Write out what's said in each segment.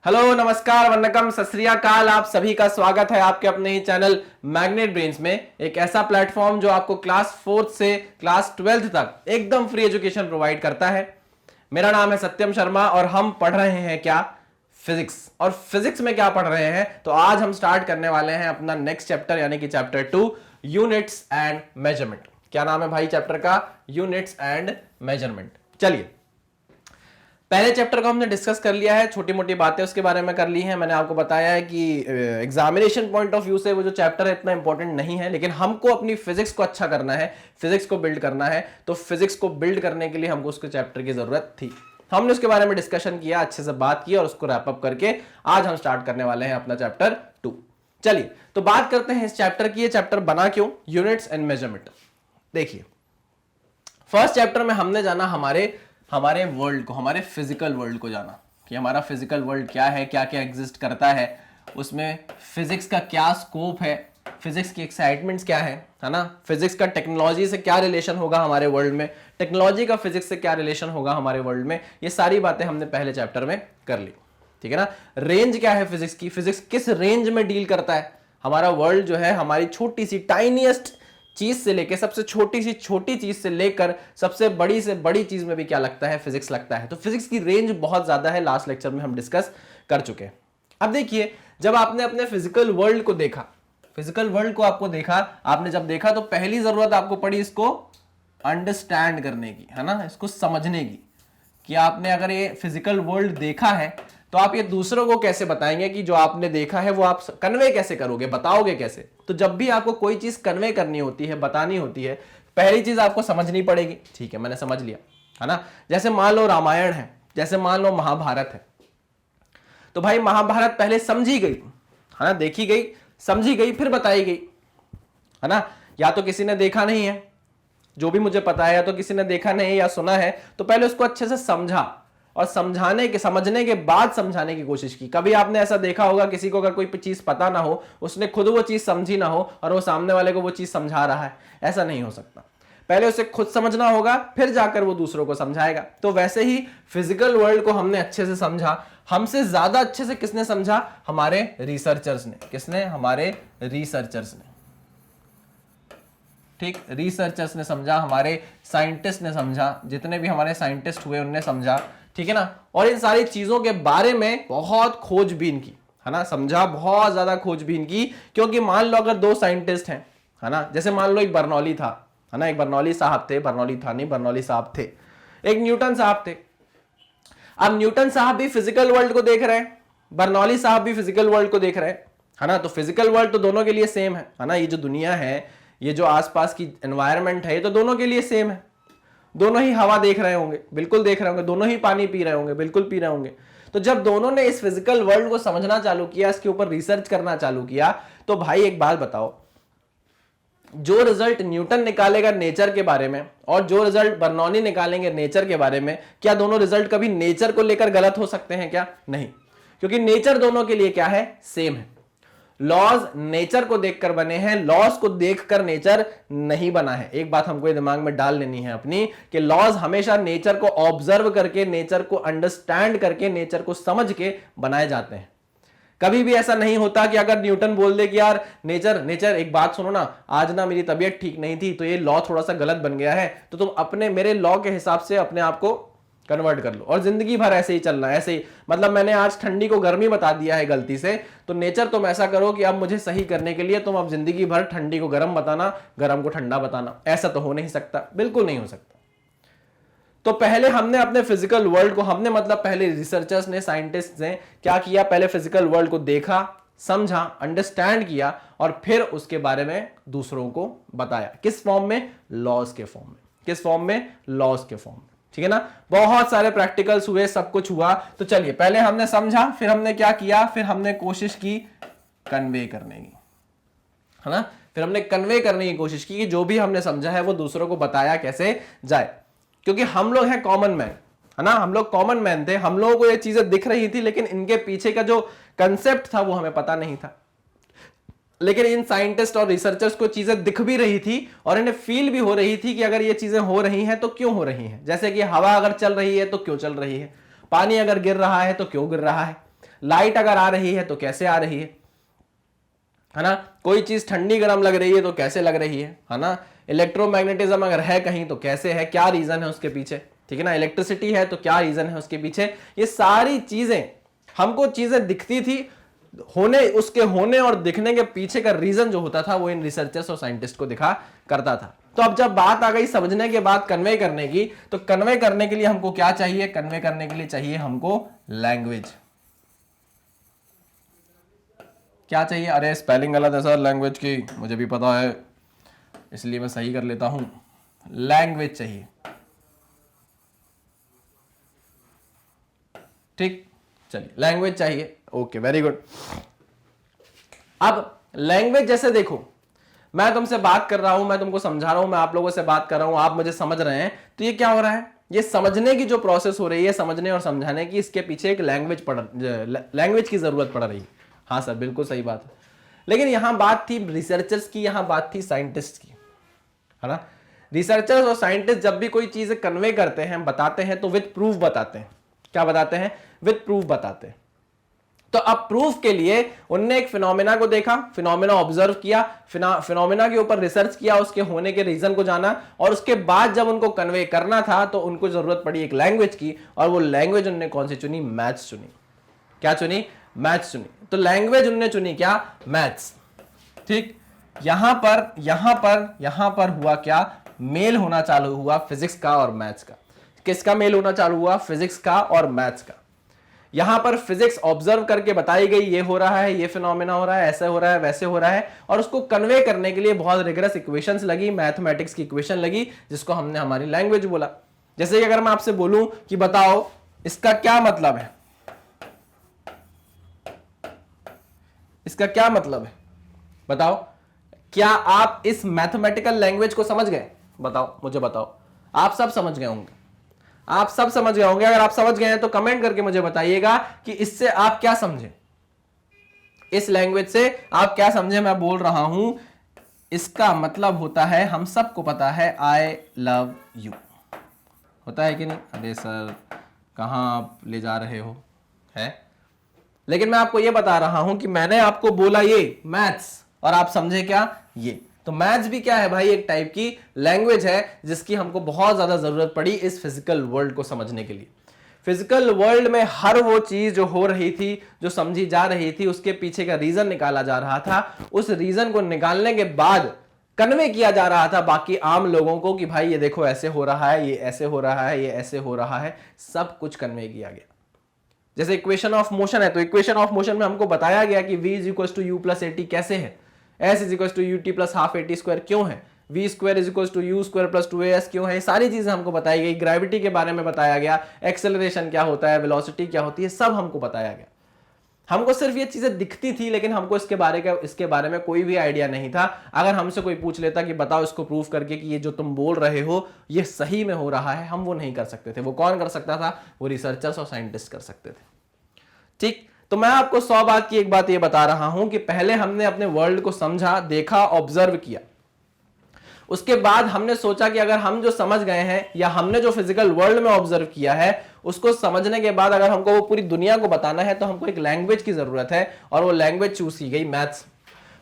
Hello, नमस्कार, वन्नकम, सत श्री अकाल। आप सभी का स्वागत है आपके अपने ही चैनल मैग्नेट ब्रेन्स में। एक ऐसा प्लेटफॉर्म जो आपको क्लास 4th से क्लास 12th तक एकदम फ्री एजुकेशन प्रोवाइड करता है। मेरा नाम है सत्यम शर्मा और हम पढ़ रहे हैं क्या, फिजिक्स। और फिजिक्स में क्या पढ़ रहे हैं, तो आज हम स्टार्ट करने वाले हैं अपना नेक्स्ट चैप्टर यानी कि चैप्टर 2, यूनिट्स एंड मेजरमेंट। क्या नाम है भाई चैप्टर का? Units and measurement. चलिए, पहले चैप्टर को हमने डिस्कस कर लिया है, छोटी मोटी बातें उसके बारे में कर ली हैं। मैंने आपको बताया है कि एग्जामिनेशन पॉइंट ऑफ व्यू से वो जो चैप्टर है इतना इंपॉर्टेंट नहीं है, लेकिन हमको अपनी फिजिक्स को अच्छा करना है, फिजिक्स को बिल्ड करना है। तो फिजिक्स को बिल्ड करने के लिए हमको उसके चैप्टर की जरूरत थी। हमने उसके बारे में डिस्कशन किया, अच्छे से बात की और उसको रैप अप करके आज हम स्टार्ट करने वाले हैं अपना चैप्टर 2। चलिए, तो बात करते हैं इस चैप्टर की। ये चैप्टर बना क्यों? Units and measurement. देखिए, फर्स्ट चैप्टर में हमने जाना हमारे वर्ल्ड को, हमारे फिजिकल वर्ल्ड को जाना कि हमारा फिजिकल वर्ल्ड क्या है, क्या क्या एग्जिस्ट करता है, उसमें फिजिक्स का क्या स्कोप है, फिजिक्स की एक्साइटमेंट्स क्या है ना, फिजिक्स का टेक्नोलॉजी से क्या रिलेशन होगा हमारे वर्ल्ड में, टेक्नोलॉजी का फिजिक्स से क्या रिलेशन होगा हमारे वर्ल्ड में। ये सारी बातें हमने पहले चैप्टर में कर ली, ठीक है ना। रेंज क्या है फिजिक्स की, फिजिक्स किस रेंज में डील करता है। हमारा वर्ल्ड जो है हमारी छोटी सी टाइनीएस्ट चीज से लेकर, सबसे छोटी सी छोटी चीज से लेकर सबसे बड़ी चीज में भी क्या लगता है, फिजिक्स लगता है। तो फिजिक्स की रेंज बहुत ज्यादा है, लास्ट लेक्चर में हम डिस्कस कर चुके हैं। अब देखिए, जब आपने अपने फिजिकल वर्ल्ड को देखा, फिजिकल वर्ल्ड को आपको देखा, आपने जब देखा तो पहली जरूरत आपको पड़ी इसको अंडरस्टैंड करने की, है ना, इसको समझने की कि आपने अगर ये फिजिकल वर्ल्ड देखा है तो आप ये दूसरों को कैसे बताएंगे कि जो आपने देखा है वो आप कन्वे कैसे करोगे, बताओगे कैसे। तो जब भी आपको कोई चीज कन्वे करनी होती है, बतानी होती है, पहली चीज आपको समझनी पड़ेगी। ठीक है, मैंने समझ लिया, है ना। जैसे मान लो रामायण है, जैसे मान लो महाभारत है, तो भाई महाभारत पहले समझी गई, है ना, देखी गई, समझी गई, फिर बताई गई, है ना। या तो किसी ने देखा नहीं है, जो भी मुझे पता है, या तो किसी ने देखा नहीं या सुना है, तो पहले उसको अच्छे से समझा और समझने के बाद समझाने की कोशिश की। कभी आपने ऐसा देखा होगा किसी को अगर कोई चीज पता ना हो, उसने खुद वो चीज समझी ना हो और वो सामने वाले को वो चीज समझा रहा है, ऐसा नहीं हो सकता। पहले उसे खुद समझना होगा, फिर जाकर वो दूसरों को समझाएगा। तो वैसे ही फिजिकल वर्ल्ड को हमने अच्छे से समझा। हमसे ज्यादा अच्छे से किसने समझा? हमारे रिसर्चर्स ने। किसने? हमारे रिसर्चर्स ने। ठीक, रिसर्चर्स ने समझा, हमारे साइंटिस्ट ने समझा, जितने भी हमारे साइंटिस्ट हुए उनने समझा, ठीक है ना। और इन सारी चीजों के बारे में बहुत खोजबीन की, है ना, समझा, बहुत ज्यादा खोजबीन की। क्योंकि मान लो अगर दो साइंटिस्ट हैं, है ना, जैसे मान लो एक बर्नौली था, है ना, एक बर्नौली साहब थे, बर्नौली था नहीं, बर्नौली साहब थे, एक न्यूटन साहब थे। अब न्यूटन साहब भी फिजिकल वर्ल्ड को देख रहे हैं, बर्नौली साहब भी फिजिकल वर्ल्ड को देख रहे हैं, है ना। तो फिजिकल वर्ल्ड तो दोनों के लिए सेम है ना। ये जो दुनिया है, ये जो आसपास की एनवायरनमेंट है, ये तो दोनों के लिए सेम है। दोनों ही हवा देख रहे होंगे, बिल्कुल देख रहे होंगे, दोनों ही पानी पी रहे होंगे, बिल्कुल पी रहे होंगे। तो जब दोनों ने इस फिजिकल वर्ल्ड को समझना चालू किया, इसके ऊपर रिसर्च करना चालू किया, तो भाई एक बात बताओ, जो रिजल्ट न्यूटन निकालेगा नेचर के बारे में और जो रिजल्ट बर्नौली निकालेंगे नेचर के बारे में, क्या दोनों रिजल्ट कभी नेचर को लेकर गलत हो सकते हैं क्या? नहीं, क्योंकि नेचर दोनों के लिए क्या है? सेम है। लॉज नेचर को देखकर बने हैं, लॉज को देखकर नेचर नहीं बना है। एक बात हमको दिमाग में डाल लेनी है अपनी, कि लॉज हमेशा नेचर को ऑब्जर्व करके, नेचर को अंडरस्टैंड करके, नेचर को समझ के बनाए जाते हैं। कभी भी ऐसा नहीं होता कि अगर न्यूटन बोल दे कि यार नेचर एक बात सुनो ना, आज ना मेरी तबीयत ठीक नहीं थी तो ये लॉ थोड़ा सा गलत बन गया है, तो तुम अपने मेरे लॉ के हिसाब से अपने आप को कन्वर्ट कर लो और जिंदगी भर ऐसे ही चलना है, ऐसे ही। मतलब मैंने आज ठंडी को गर्मी बता दिया है गलती से, तो नेचर तुम ऐसा करो कि अब मुझे सही करने के लिए तुम अब जिंदगी भर ठंडी को गर्म बताना, गर्म को ठंडा बताना। ऐसा तो हो नहीं सकता, बिल्कुल नहीं हो सकता। तो पहले हमने अपने फिजिकल वर्ल्ड को, हमने मतलब पहले रिसर्चर्स ने, साइंटिस्ट ने क्या किया, पहले फिजिकल वर्ल्ड को देखा, समझा, अंडरस्टैंड किया और फिर उसके बारे में दूसरों को बताया। किस फॉर्म में? लॉज के फॉर्म में। किस फॉर्म में? लॉज के फॉर्म में, ठीक है ना। बहुत सारे प्रैक्टिकल्स हुए, सब कुछ हुआ। तो चलिए, पहले हमने समझा, फिर हमने क्या किया, फिर हमने कोशिश की कन्वे करने की, है ना। फिर हमने कन्वे करने की कोशिश की कि जो भी हमने समझा है वो दूसरों को बताया कैसे जाए। क्योंकि हम लोग हैं कॉमन मैन, है ना, हम लोग कॉमन मैन थे, हम लोगों को ये चीजें दिख रही थी, लेकिन इनके पीछे का जो कंसेप्ट था वो हमें पता नहीं था। लेकिन इन साइंटिस्ट और रिसर्चर्स को चीजें दिख भी रही थी और इन्हें फील भी हो रही थी कि अगर ये चीजें हो रही हैं तो क्यों हो रही हैं। जैसे कि हवा अगर चल रही है तो क्यों चल रही है, पानी अगर गिर रहा है तो क्यों गिर रहा है, लाइट अगर आ रही है तो कैसे आ रही है ना, कोई चीज ठंडी गर्म लग रही है तो कैसे लग रही है ना, इलेक्ट्रोमैग्नेटिज्म अगर है कहीं तो कैसे है, क्या रीजन है उसके पीछे, ठीक है ना, इलेक्ट्रिसिटी है तो क्या रीजन है उसके पीछे। ये सारी चीजें हमको चीजें दिखती थी, उसके होने और दिखने के पीछे का रीजन जो होता था वो इन रिसर्चर्स और साइंटिस्ट को दिखा करता था। तो अब जब बात आ गई समझने के बाद कन्वे करने की, तो कन्वे करने के लिए हमको क्या चाहिए, कन्वे करने के लिए चाहिए हमको लैंग्वेज। क्या चाहिए, अरे स्पेलिंग गलत है सर लैंग्वेज की, मुझे भी पता है इसलिए मैं सही कर लेता हूं, लैंग्वेज चाहिए, ठीक, चलिए लैंग्वेज चाहिए, ओके वेरी गुड। अब लैंग्वेज जैसे देखो, मैं तुमसे बात कर रहा हूं, मैं तुमको समझा रहा हूं, मैं आप लोगों से बात कर रहा हूं, आप मुझे समझ रहे हैं, तो ये क्या हो रहा है, ये समझने की जो प्रोसेस हो रही है, समझने और समझाने की, इसके पीछे एक लैंग्वेज की जरूरत पड़ रही है। हाँ सर बिल्कुल सही बात है, लेकिन यहां बात थी रिसर्चर्स की, यहां बात थी साइंटिस्ट की, है ना। रिसर्चर्स और साइंटिस्ट जब भी कोई चीज कन्वे करते हैं, बताते हैं, तो विद प्रूफ बताते हैं। क्या बताते हैं, विद प्रूफ बताते हैं। तो अब प्रूफ के लिए उनने एक फिनोमेना को देखा, फिनोमेना ऑब्जर्व किया, फिनोमेना के ऊपर रिसर्च किया, उसके होने के रीजन को जाना, और उसके बाद जब उनको कन्वे करना था तो उनको जरूरत पड़ी एक लैंग्वेज की, और वो लैंग्वेज उन्होंने कौन सी चुनी, मैथ्स चुनी। क्या चुनी, मैथ्स चुनी। तो लैंग्वेज उन्होंने चुनी क्या, मैथ्स, ठीक। यहां पर हुआ क्या, मेल होना चालू हुआ फिजिक्स का और मैथ्स का। किसका मेल होना चालू हुआ, फिजिक्स का और मैथ्स का। यहां पर फिजिक्स ऑब्जर्व करके बताई गई, ये हो रहा है, ये फिनोमेना हो रहा है, ऐसे हो रहा है, वैसे हो रहा है, और उसको कन्वे करने के लिए बहुत रिगरस इक्वेशंस लगी, मैथमेटिक्स की इक्वेशन लगी, जिसको हमने हमारी लैंग्वेज बोला। जैसे कि अगर मैं आपसे बोलूं कि बताओ इसका क्या मतलब है, इसका क्या मतलब है, बताओ, क्या आप इस मैथमेटिकल लैंग्वेज को समझ गए, बताओ, मुझे बताओ। आप सब समझ गए होंगे, आप सब समझ गए होंगे। अगर आप समझ गए हैं तो कमेंट करके मुझे बताइएगा कि इससे आप क्या समझे, इस लैंग्वेज से आप क्या समझे। मैं बोल रहा हूं, इसका मतलब होता है, हम सबको पता है, आई लव यू, होता है कि नहीं। अरे सर कहां आप ले जा रहे हो, है, लेकिन मैं आपको यह बता रहा हूं कि मैंने आपको बोला ये मैथ्स, और आप समझे क्या, ये। तो मैथ्स भी क्या है भाई, एक टाइप की लैंग्वेज है, जिसकी हमको बहुत ज्यादा जरूरत पड़ी इस फिजिकल वर्ल्ड को समझने के लिए। फिजिकल वर्ल्ड में हर वो चीज जो हो रही थी, जो समझी जा रही थी, उसके पीछे का रीजन निकाला जा रहा था। उस रीजन को निकालने के बाद कन्वे किया जा रहा था बाकी आम लोगों को कि भाई ये देखो ऐसे हो रहा है, ये ऐसे हो रहा है, ये ऐसे हो रहा है, सब कुछ कन्वे किया गया। जैसे इक्वेशन ऑफ मोशन है, तो इक्वेशन ऑफ मोशन में हमको बताया गया कि v is to u plus at कैसे है, s is to u t plus half at square क्यों है, v square is to u square plus two s क्यों है। ये सारी चीजें हमको बताई गई, ग्रेविटी के बारे में बताया गया, एक्सेलरेशन क्या होता है, वेलोसिटी क्या होती है, सब हमको बताया गया। हमको सिर्फ ये चीजें दिखती थी, लेकिन हमको इसके बारे में कोई भी आइडिया नहीं था। अगर हमसे कोई पूछ लेता कि बताओ इसको प्रूफ करके कि ये जो तुम बोल रहे हो ये सही में हो रहा है, हम वो नहीं कर सकते थे। वो कौन कर सकता था, वो रिसर्चर्स और साइंटिस्ट कर सकते थे, ठीक। तो मैं आपको 100 बात की एक बात ये बता रहा हूं कि पहले हमने अपने वर्ल्ड को समझा, देखा, ऑब्जर्व किया। उसके बाद हमने सोचा कि अगर हम जो समझ गए हैं, या हमने जो फिजिकल वर्ल्ड में ऑब्जर्व किया है, उसको समझने के बाद अगर हमको वो पूरी दुनिया को बताना है, तो हमको एक लैंग्वेज की जरूरत है, और वो लैंग्वेज चूज की गई मैथ्स।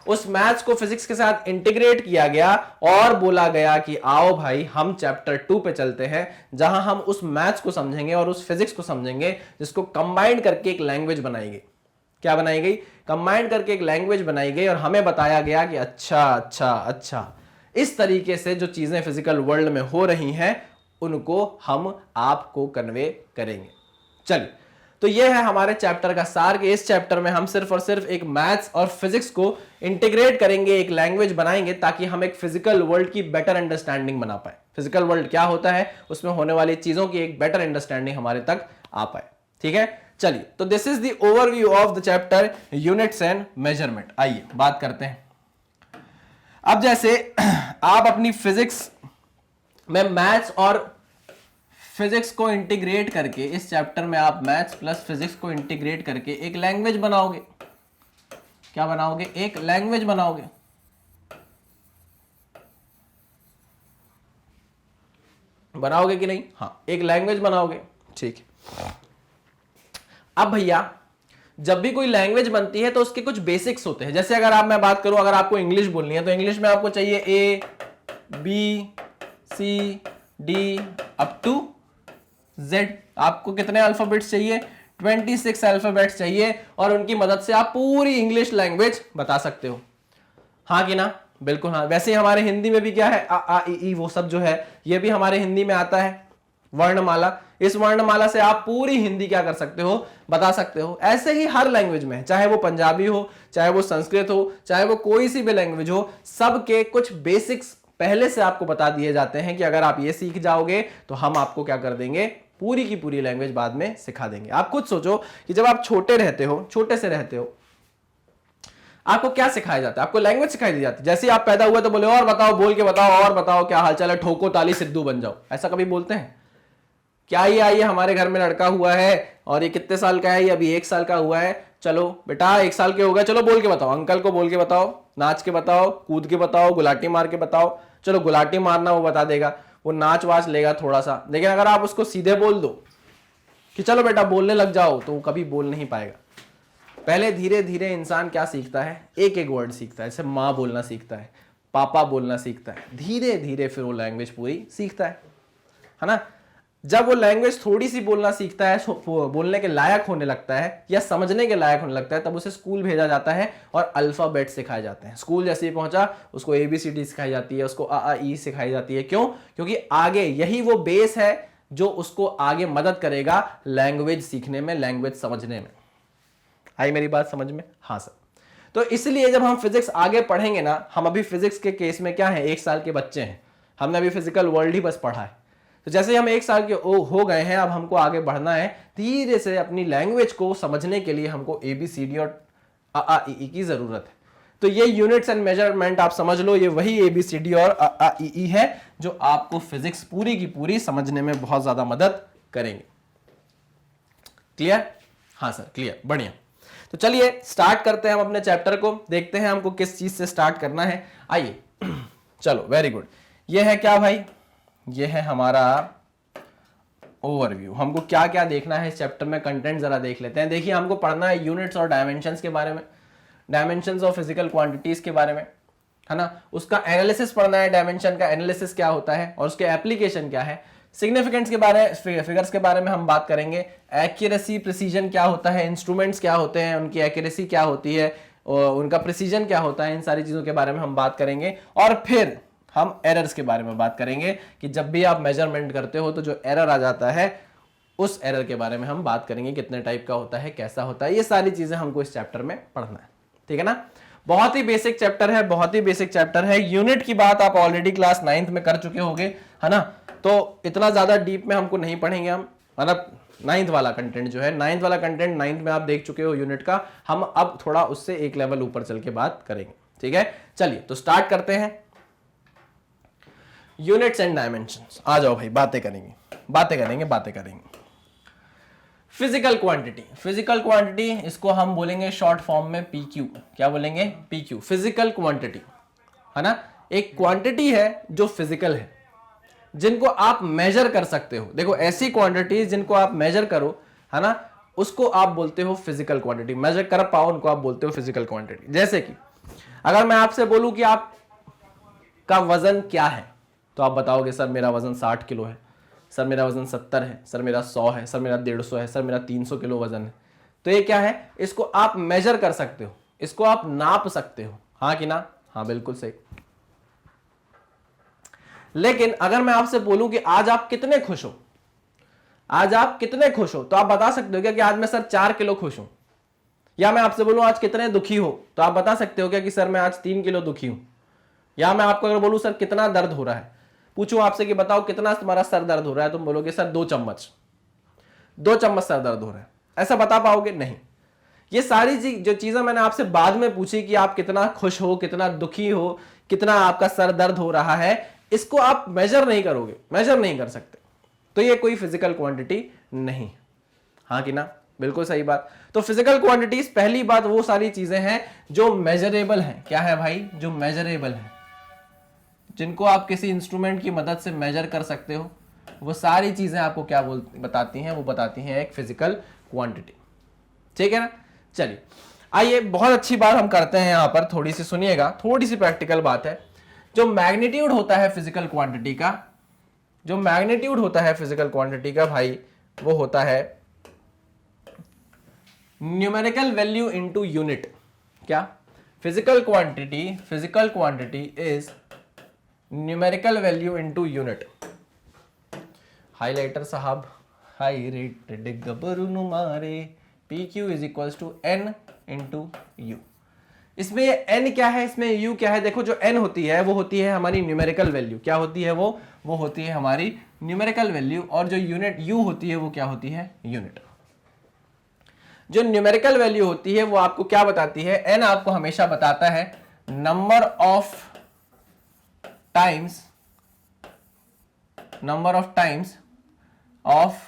उस मैथ्स को फिजिक्स के साथ इंटीग्रेट किया गया, और बोला गया कि आओ भाई हम चैप्टर 2 पे चलते हैं, जहां हम उस मैथ्स को समझेंगे और उस फिजिक्स को समझेंगे, जिसको कंबाइंड करके एक लैंग्वेज बनाई गई। क्या बनाई गई, कंबाइंड करके एक लैंग्वेज बनाई गई, और हमें बताया गया कि अच्छा अच्छा अच्छा, इस तरीके से जो चीजें फिजिकल वर्ल्ड में हो रही हैं उनको हम आपको कन्वे करेंगे। चलिए, तो यह है हमारे चैप्टर का सार कि इस चैप्टर में हम सिर्फ और सिर्फ एक मैथ्स और फिजिक्स को इंटीग्रेट करेंगे, एक लैंग्वेज बनाएंगे, ताकि हम एक फिजिकल वर्ल्ड की बेटर अंडरस्टैंडिंग बना पाए। फिजिकल वर्ल्ड क्या होता है, उसमें होने वाली चीजों की एक बेटर अंडरस्टैंडिंग हमारे तक आ पाए, ठीक है। चलिए, तो this is the overview of the chapter units and measurement. आइए बात करते हैं। अब जैसे आप अपनी फिजिक्स में मैथ्स और फिजिक्स को इंटीग्रेट करके, इस चैप्टर में आप मैथ्स प्लस फिजिक्स को इंटीग्रेट करके एक लैंग्वेज बनाओगे। क्या बनाओगे, एक लैंग्वेज बनाओगे। बनाओगे कि नहीं, हाँ, एक लैंग्वेज बनाओगे, ठीक है। अब भैया जब भी कोई लैंग्वेज बनती है तो उसके कुछ बेसिक्स होते हैं। जैसे अगर मैं बात करूं, अगर आपको इंग्लिश बोलनी है तो इंग्लिश में आपको चाहिए A B C D up to Z. आपको कितने अल्फाबेट्स चाहिए? 26 अल्फाबेट्स चाहिए, और उनकी मदद से आप पूरी इंग्लिश लैंग्वेज बता सकते हो। हाँ कि ना? बिल्कुल हाँ। वैसे ही हमारे हिंदी में भी क्या है, आ ई वो सब जो है ये भी हमारे हिंदी में आता है, वर्णमाला। इस वर्णमाला से आप पूरी हिंदी क्या कर सकते हो, बता सकते हो। ऐसे ही हर लैंग्वेज में, चाहे वो पंजाबी हो, चाहे वो संस्कृत हो, चाहे वो कोई सी भी लैंग्वेज हो, सबके कुछ बेसिक्स पहले से आपको बता दिए जाते हैं कि अगर आप ये सीख जाओगे तो हम आपको क्या कर देंगे, पूरी की पूरी लैंग्वेज बाद में सिखा देंगे। आप खुद सोचो कि जब आप छोटे से रहते हो, आपको क्या सिखाया जाता है? आपको लैंग्वेज सिखाई दी जाती है। जैसे आप पैदा हुए तो बोले और बताओ, बोल के बताओ, और बताओ क्या हालचाल है, ठोको ताली सिद्धू बन जाओ, ऐसा कभी बोलते हैं क्या? ये आइए हमारे घर में लड़का हुआ है और ये कितने साल का है? ये अभी 1 साल का हुआ है। चलो बेटा 1 साल के हो गए, चलो बोल के बताओ, अंकल को बोल के बताओ, नाच के बताओ, कूद के बताओ, गुलाटी मार के बताओ। चलो गुलाटी मारना वो बता देगा, वो नाच वाच लेगा थोड़ा सा। लेकिन अगर आप उसको सीधे बोल दो कि चलो बेटा बोलने लग जाओ, तो वो कभी बोल नहीं पाएगा। पहले धीरे धीरे इंसान क्या सीखता है, एक एक वर्ड सीखता है। जैसे माँ बोलना सीखता है, पापा बोलना सीखता है, धीरे धीरे फिर वो लैंग्वेज पूरी सीखता है ना? जब वो लैंग्वेज थोड़ी सी बोलना सीखता है, बोलने के लायक होने लगता है या समझने के लायक होने लगता है, तब उसे स्कूल भेजा जाता है और अल्फाबेट सिखाए जाते हैं। स्कूल जैसे ही पहुंचा उसको ABCD सिखाई जाती है, उसको A सिखाई जाती है। क्यों? क्योंकि आगे यही वो बेस है जो उसको आगे मदद करेगा लैंग्वेज सीखने में, लैंग्वेज समझने में। आई मेरी बात समझ में? हाँ सर। तो इसलिए जब हम फिजिक्स आगे पढ़ेंगे ना, हम अभी फिजिक्स के केस में क्या है, 1 साल के बच्चे हैं, हमने अभी फिजिकल वर्ल्ड ही बस पढ़ा है। तो जैसे हम 1 साल के हो गए हैं, अब हमको आगे बढ़ना है धीरे से। अपनी लैंग्वेज को समझने के लिए हमको ABCD और AAEE की जरूरत है। तो ये यूनिट्स एंड मेजरमेंट आप समझ लो, ये वही ABCD और AAEE है जो आपको फिजिक्स पूरी की पूरी समझने में बहुत ज्यादा मदद करेंगे। क्लियर? हाँ सर क्लियर, बढ़िया। तो चलिए स्टार्ट करते हैं हम अपने चैप्टर को, देखते हैं हमको किस चीज से स्टार्ट करना है। आइए चलो, वेरी गुड। ये है क्या भाई? ये है हमारा ओवरव्यू। हमको क्या क्या देखना है इस चैप्टर में, कंटेंट जरा देख लेते हैं। देखिए हमको पढ़ना है यूनिट्स और डायमेंशंस के बारे में, डायमेंशंस ऑफ फिजिकल क्वांटिटीज के बारे में, है ना? उसका एनालिसिस पढ़ना है, डायमेंशन का एनालिसिस क्या होता है और उसके एप्लीकेशन क्या है। सिग्निफिकेंस के बारे, फिगर्स के बारे में हम बात करेंगे। एक्यूरेसी, प्रिसीजन क्या होता है, इंस्ट्रूमेंट्स क्या होते हैं, उनकी एक्यूरेसी क्या होती है, और उनका प्रिसीजन क्या होता है, इन सारी चीजों के बारे में हम बात करेंगे। और फिर हम एरर्स के बारे में बात करेंगे कि जब भी आप मेजरमेंट करते हो तो जो एरर आ जाता है, उस एरर के बारे में हम बात करेंगे, कितने टाइप का होता है, कैसा होता है। ये सारी चीजें हमको इस चैप्टर में पढ़ना है, ठीक है ना? बहुत ही बेसिक चैप्टर है, बहुत ही बेसिक चैप्टर है। यूनिट की बात आप ऑलरेडी क्लास 9th में कर चुके होंगे, है ना? तो इतना ज्यादा डीप में हमको नहीं पढ़ेंगे हम, मतलब 9th वाला कंटेंट जो है, 9th वाला कंटेंट 9th में आप देख चुके हो यूनिट का। हम अब थोड़ा उससे एक लेवल ऊपर चल के बात करेंगे, ठीक है? चलिए तो स्टार्ट करते हैं। यूनिट्स एंड डायमेंशंस, आ जाओ भाई, बातें करेंगे। फिजिकल क्वांटिटी, फिजिकल क्वांटिटी इसको हम बोलेंगे शॉर्ट फॉर्म में PQ। क्या बोलेंगे? PQ, फिजिकल क्वांटिटी, है ना? एक क्वांटिटी है जो फिजिकल है, जिनको आप मेजर कर सकते हो। देखो ऐसी क्वांटिटीज जिनको आप मेजर करो, है ना, उसको आप बोलते हो फिजिकल क्वांटिटी। मेजर कर पाओ उनको आप बोलते हो फिजिकल क्वांटिटी। जैसे कि अगर मैं आपसे बोलूं कि आप का वजन क्या है, तो आप बताओगे सर मेरा वजन 60 किलो है, सर मेरा वजन 70 है, सर मेरा 100 है, सर मेरा 150 है, सर मेरा 300 किलो वजन है। तो ये क्या है? इसको आप मेजर कर सकते हो, इसको आप नाप सकते हो। हाँ कि ना? हाँ बिल्कुल सही। लेकिन अगर मैं आपसे बोलूं कि आज आप कितने खुश हो, आज आप कितने खुश हो, तो आप बता सकते हो क्या कि आज मैं सर 4 किलो खुश हूं? या मैं आपसे बोलूं आज कितने दुखी हो, तो आप बता सकते हो क्या कि सर मैं आज 3 किलो दुखी हूं? या मैं आपको अगर बोलूं सर कितना दर्द हो रहा है, पूछूं आपसे कि बताओ कितना तुम्हारा सर दर्द हो रहा है, तुम बोलोगे सर 2 चम्मच सर दर्द हो रहा है। ऐसा बता पाओगे? नहीं। ये सारी जो चीजें मैंने आपसे बाद में पूछी कि आप कितना खुश हो, कितना दुखी हो, कितना आपका सर दर्द हो रहा है, इसको आप मेजर नहीं करोगे, मेजर नहीं कर सकते, तो ये कोई फिजिकल क्वांटिटी नहीं। हाँ कि ना? बिल्कुल सही बात। तो फिजिकल क्वांटिटीज, पहली बात वो सारी चीजें हैं जो मेजरेबल हैं। क्या है भाई? जो मेजरेबल है, जिनको आप किसी इंस्ट्रूमेंट की मदद से मेजर कर सकते हो, वो सारी चीजें आपको क्या बताती हैं? वो बताती हैं एक फिजिकल क्वांटिटी, ठीक है ना? चलिए आइए, बहुत अच्छी बात हम करते हैं यहां पर, थोड़ी सी सुनिएगा, थोड़ी सी प्रैक्टिकल बात है। जो मैग्नीट्यूड होता है फिजिकल क्वांटिटी का, जो मैग्नीट्यूड होता है फिजिकल क्वांटिटी का भाई, वो होता है न्यूमेरिकल वैल्यू इनटू यूनिट। क्या? Physical quantity is numerical value into unit. Highlighter साहब, हाई रेट गबरू मारे, PQ is equals to N into u. इसमें n क्या है, इसमें u क्या है? देखो जो n होती है वो होती है हमारी न्यूमेरिकल वैल्यू। क्या होती है वो होती है हमारी न्यूमेरिकल वैल्यू, और जो यूनिट u होती है वो क्या होती है? यूनिट। जो न्यूमेरिकल वैल्यू होती है वो आपको क्या बताती है? n आपको हमेशा बताता है number of times of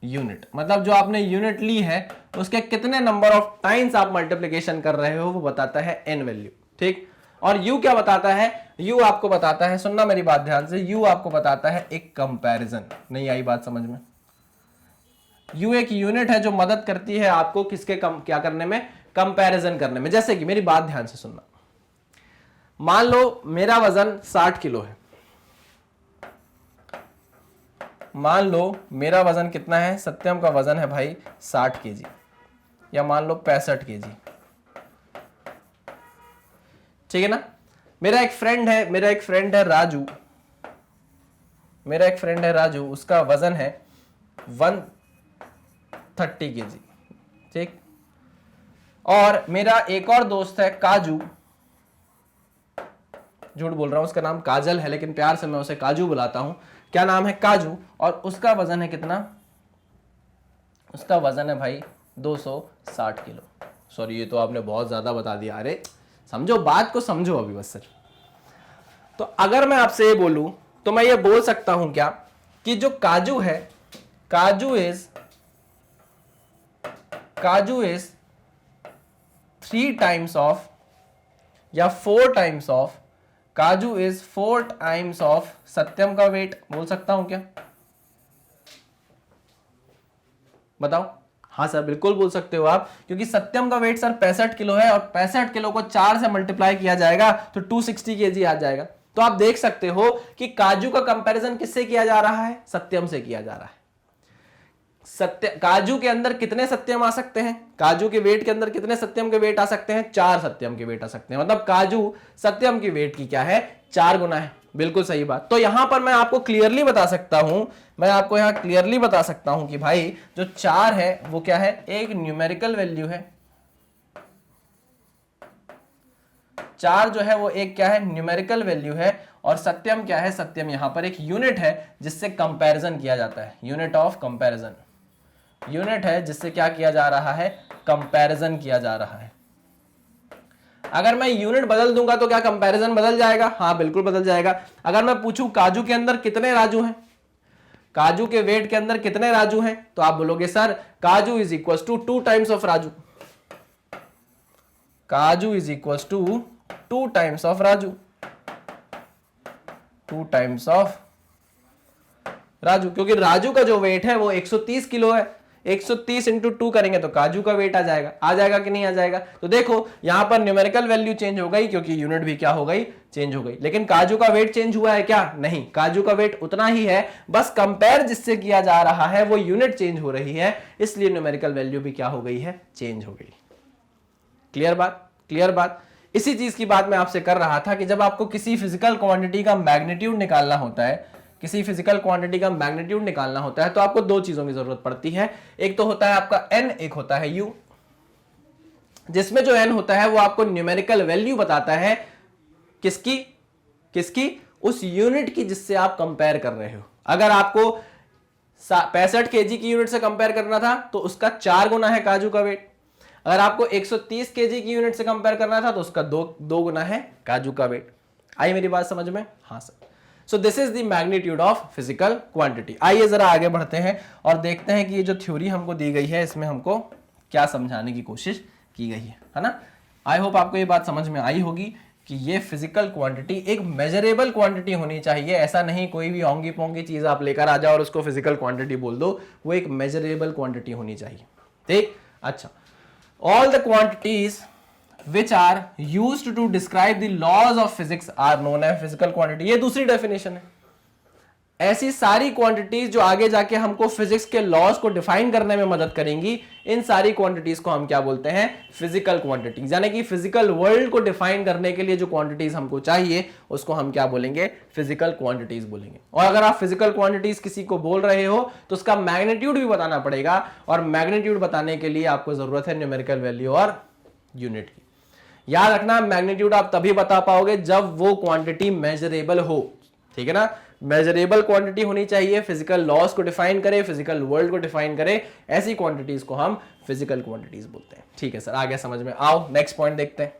unit. मतलब जो आपने यूनिट ली है उसके कितने नंबर ऑफ टाइम्स आप मल्टीप्लिकेशन कर रहे हो वो बताता है n वैल्यू। ठीक। और u क्या बताता है? u आपको बताता है, सुनना मेरी बात ध्यान से, u आपको बताता है एक कंपैरिजन। नहीं आई बात समझ में? u एक यूनिट है जो मदद करती है आपको किसके क्या करने में? कंपैरिजन करने में। जैसे कि मेरी बात ध्यान से सुनना, मान लो मेरा वजन 60 किलो है। मान लो मेरा वजन कितना है? सत्यम का वजन है भाई 60 केजी, या मान लो 65 केजी। ठीक है ना? मेरा एक फ्रेंड है राजू, उसका वजन है 130 केजी। ठीक। और मेरा एक और दोस्त है काजू, झूठ बोल रहा हूं, उसका नाम काजल है लेकिन प्यार से मैं उसे काजू बुलाता हूं। क्या नाम है? काजू। और उसका वजन है कितना? उसका वजन है भाई 260 किलो। सॉरी, ये तो आपने बहुत ज्यादा बता दिया। अरे समझो, बात को समझो अभी बस सर। तो अगर मैं आपसे ये बोलूं तो मैं ये बोल सकता हूं क्या कि जो काजू है, काजू इज 3 टाइम्स ऑफ या 4 टाइम्स ऑफ, काजू इज 4 टाइम्स ऑफ सत्यम का वेट। बोल सकता हूं क्या? बताओ। हाँ सर, बिल्कुल बोल सकते हो आप, क्योंकि सत्यम का वेट सर 65 किलो है और 65 किलो को 4 से मल्टीप्लाई किया जाएगा तो 260 केजी आ जाएगा। तो आप देख सकते हो कि काजू का कंपैरिजन किससे किया जा रहा है? सत्यम से किया जा रहा है। काजू के अंदर कितने सत्यम आ सकते हैं? काजू के वेट के अंदर कितने सत्यम के वेट आ सकते हैं? 4 सत्यम के वेट आ सकते हैं। मतलब काजू सत्यम की वेट की क्या है? 4 गुना है। बिल्कुल सही बात। तो यहां पर मैं आपको क्लियरली बता सकता हूं, कि भाई जो 4 है वो क्या है? एक न्यूमेरिकल वैल्यू है। 4 जो है वो एक क्या है? न्यूमेरिकल वैल्यू है। और सत्यम क्या है? सत्यम यहां पर एक यूनिट है जिससे कंपैरिजन किया जाता है। यूनिट ऑफ कंपैरिजन, यूनिट है जिससे क्या किया जा रहा है? कंपैरिजन किया जा रहा है। अगर मैं यूनिट बदल दूंगा तो क्या कंपैरिजन बदल जाएगा? हाँ बिल्कुल बदल जाएगा। अगर मैं पूछूं काजू के अंदर कितने राजू हैं, काजू के वेट के अंदर कितने राजू हैं, तो आप बोलोगे sir Kaju is equal to 2 times of Raju. Kaju is equal to 2 times of Raju, 2 times of Raju, क्योंकि राजू का जो वेट है वो 130 किलो है। 130 इंटू 2 करेंगे तो काजू का वेट आ जाएगा कि नहीं आ जाएगा? तो देखो यहां पर न्यूमेरिकल वैल्यू चेंज हो गई क्योंकि यूनिट भी क्या हो गई? चेंज हो गई। लेकिन काजू का वेट चेंज हुआ है क्या? नहीं, काजू का वेट उतना ही है, बस कंपेयर जिससे किया जा रहा है वो यूनिट चेंज हो रही है, इसलिए न्यूमेरिकल वैल्यू भी क्या हो गई है? चेंज हो गई। क्लियर बात? क्लियर बात। इसी चीज की बात मैं आपसे कर रहा था कि जब आपको किसी फिजिकल क्वांटिटी का मैग्नीट्यूड निकालना होता है, तो आपको 2 चीजों की जरूरत पड़ती है। एक तो होता है आपका n, एक होता है u, जिसमें जो n होता है वो आपको न्यूमेरिकल वैल्यू बताता है किसकी? उस यूनिट की जिससे आप कंपेयर कर रहे हो। अगर आपको 65 केजी की यूनिट से कंपेयर करना था तो उसका 4 गुना है काजू का वेट। अगर आपको 130 केजी की यूनिट से कंपेयर करना था तो उसका 2 गुना है काजू का वेट। आई मेरी बात समझ में? हाँ sir. So this is the magnitude of physical quantity. आइए जरा आगे बढ़ते हैं और देखते हैं कि ये जो थ्योरी हमको दी गई है इसमें हमको क्या समझाने की कोशिश की गई है ना? आई होप आपको ये बात समझ में आई होगी कि ये फिजिकल क्वांटिटी एक मेजरेबल क्वांटिटी होनी चाहिए। ऐसा नहीं कोई भी ओंगी पोंगी चीज आप लेकर आ जाओ और उसको फिजिकल क्वांटिटी बोल दो, वो एक मेजरेबल क्वांटिटी होनी चाहिए। ठीक, अच्छा। All the quantities which are used to describe the laws of physics are known as physical quantity। ये दूसरी डेफिनेशन है। ऐसी सारी क्वांटिटीज जो आगे जाके हमको फिजिक्स के लॉज को डिफाइन करने में मदद करेंगी, इन सारी क्वांटिटीज को हम क्या बोलते हैं? Physical quantities. यानी कि फिजिकल वर्ल्ड को डिफाइन करने के लिए जो क्वांटिटीज हमको चाहिए उसको हम क्या बोलेंगे? फिजिकल क्वांटिटीज बोलेंगे। और अगर आप फिजिकल क्वांटिटीज किसी को बोल रहे हो तो उसका मैग्नीट्यूड भी बताना पड़ेगा, और मैग्नीट्यूड बताने के लिए आपको जरूरत है न्यूमेरिकल वैल्यू और यूनिट की। याद रखना, मैग्नीट्यूड आप तभी बता पाओगे जब वो क्वांटिटी मेजरेबल हो, ठीक है ना? मेजरेबल क्वांटिटी होनी चाहिए, फिजिकल लॉस को डिफाइन करे, फिजिकल वर्ल्ड को डिफाइन करे, ऐसी क्वांटिटीज को हम फिजिकल क्वांटिटीज बोलते हैं। ठीक है सर, आगे समझ में। आओ नेक्स्ट पॉइंट देखते हैं।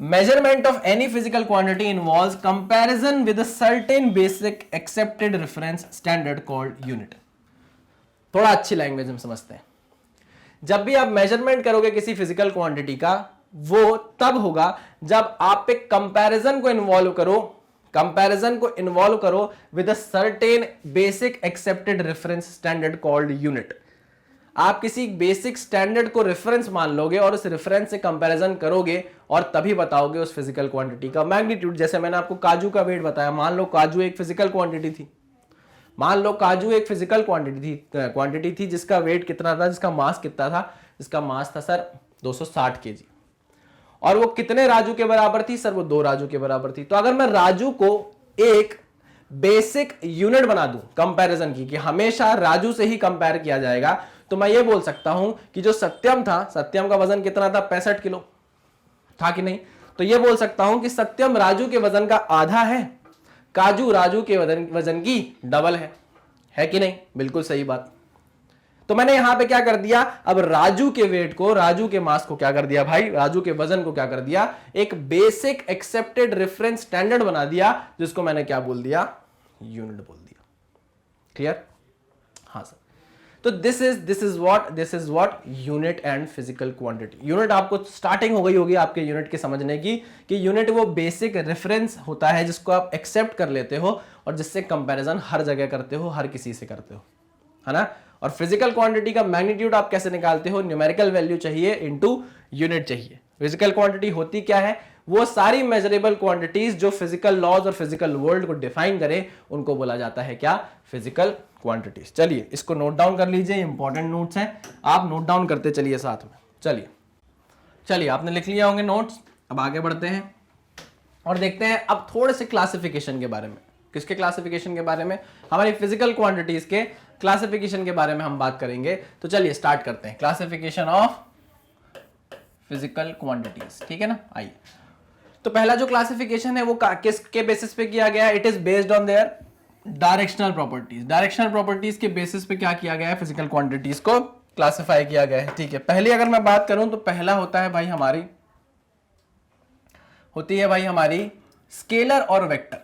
Measurement of any physical quantity involves comparison with a certain basic accepted reference standard called unit. थोड़ा अच्छी लैंग्वेज में समझते हैं। जब भी आप मेजरमेंट करोगे किसी फिजिकल क्वांटिटी का, वो तब होगा जब आप एक कंपैरिजन को इन्वॉल्व करो with a certain basic accepted reference standard called unit. आप किसी बेसिक स्टैंडर्ड को रेफरेंस मान लोगे और उस रेफरेंस से कंपैरिजन करोगे और तभी बताओगे उस फिजिकल क्वांटिटी का मैग्नीट्यूड। जैसे मैंने आपको काजू का वेट बताया, मान लो काजू एक फिजिकल क्वांटिटी थी, क्वांटिटी थी जिसका वेट कितना था, जिसका मास कितना था? जिसका मास था सर 260 केजी। और वो कितने राजू के बराबर थी? सर वो 2 राजू के बराबर थी। तो अगर मैं राजू को एक बेसिक यूनिट बना दूं कंपैरिजन की, कि हमेशा राजू से ही कंपेयर किया जाएगा, तो मैं ये बोल सकता हूं कि जो सत्यम था, सत्यम का वजन कितना था? 65 किलो था कि नहीं? तो ये बोल सकता हूं कि सत्यम राजू के वजन का आधा है, काजू राजू के वजन की डबल है कि नहीं? बिल्कुल सही बात। तो मैंने यहां पे क्या कर दिया? अब राजू के वेट को, राजू के मास को क्या कर दिया भाई? राजू के वजन को क्या कर दिया? एक बेसिक एक्सेप्टेड रेफरेंस स्टैंडर्ड बना दिया, जिसको मैंने क्या बोल दिया? यूनिट बोल दिया। क्लियर? हाँ सर। तो this is what unit and physical quantity. Unit आपको स्टार्टिंग हो गई होगी आपके यूनिट के समझने की, कि यूनिट वो बेसिक रेफरेंस होता है जिसको आप एक्सेप्ट कर लेते हो और जिससे कंपैरिजन हर जगह करते हो, हर किसी से करते हो, है ना? और फिजिकल क्वांटिटी का मैग्नीट्यूड आप कैसे निकालते हो? न्यूमेरिकल वैल्यू चाहिए इनटू यूनिट चाहिए। फिजिकल क्वांटिटी होती क्या है? वो सारी मेजरेबल क्वांटिटीज जो फिजिकल लॉज और फिजिकल वर्ल्ड को डिफाइन करे, उनको बोला जाता है क्या? Physical quantities. चलिए इसको नोट डाउन कर लीजिए, इंपॉर्टेंट नोट्स हैं, आप नोट डाउन करते चलिए साथ में। चलिए आपने लिख लिया होंगे नोट्स। अब आगे बढ़ते हैं और देखते हैं अब थोड़े से क्लासिफिकेशन के बारे में। किसके क्लासिफिकेशन के बारे में? हमारी फिजिकल क्वांटिटीज के क्लासिफिकेशन के बारे में हम बात करेंगे। तो चलिए स्टार्ट करते हैं, क्लासिफिकेशन ऑफ फिजिकल क्वांटिटीज। ठीक है ना? आइए, तो पहला जो क्लासिफिकेशन है वो किसके बेसिस पे किया गया है? It is based on their directional properties. Directional properties के बेसिस पे क्या किया गया है? फिजिकल क्वांटिटीज को क्लासिफाई किया गया है। ठीक है, पहली अगर मैं बात करूं तो पहला होता है भाई हमारी स्केलर और वेक्टर।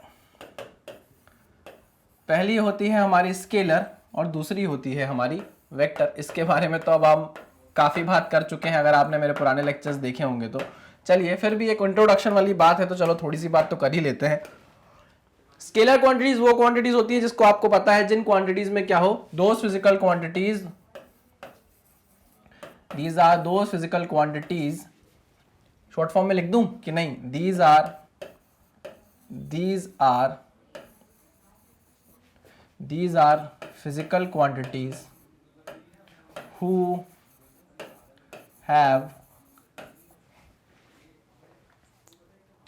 पहली होती है हमारी स्केलर और दूसरी होती है हमारी वेक्टर। इसके बारे में तो अब हम काफी बात कर चुके हैं, अगर आपने मेरे पुराने लेक्चर्स देखे होंगे तो। चलिए फिर भी एक इंट्रोडक्शन वाली बात है तो चलो थोड़ी सी बात तो कर ही लेते हैं। स्केलर क्वांटिटीज वो क्वांटिटीज होती है जिसको आपको पता है, जिन क्वांटिटीज में क्या हो? Those physical quantities, these are those physical quantities, short form में लिख दूं कि नहीं? These are physical quantities who have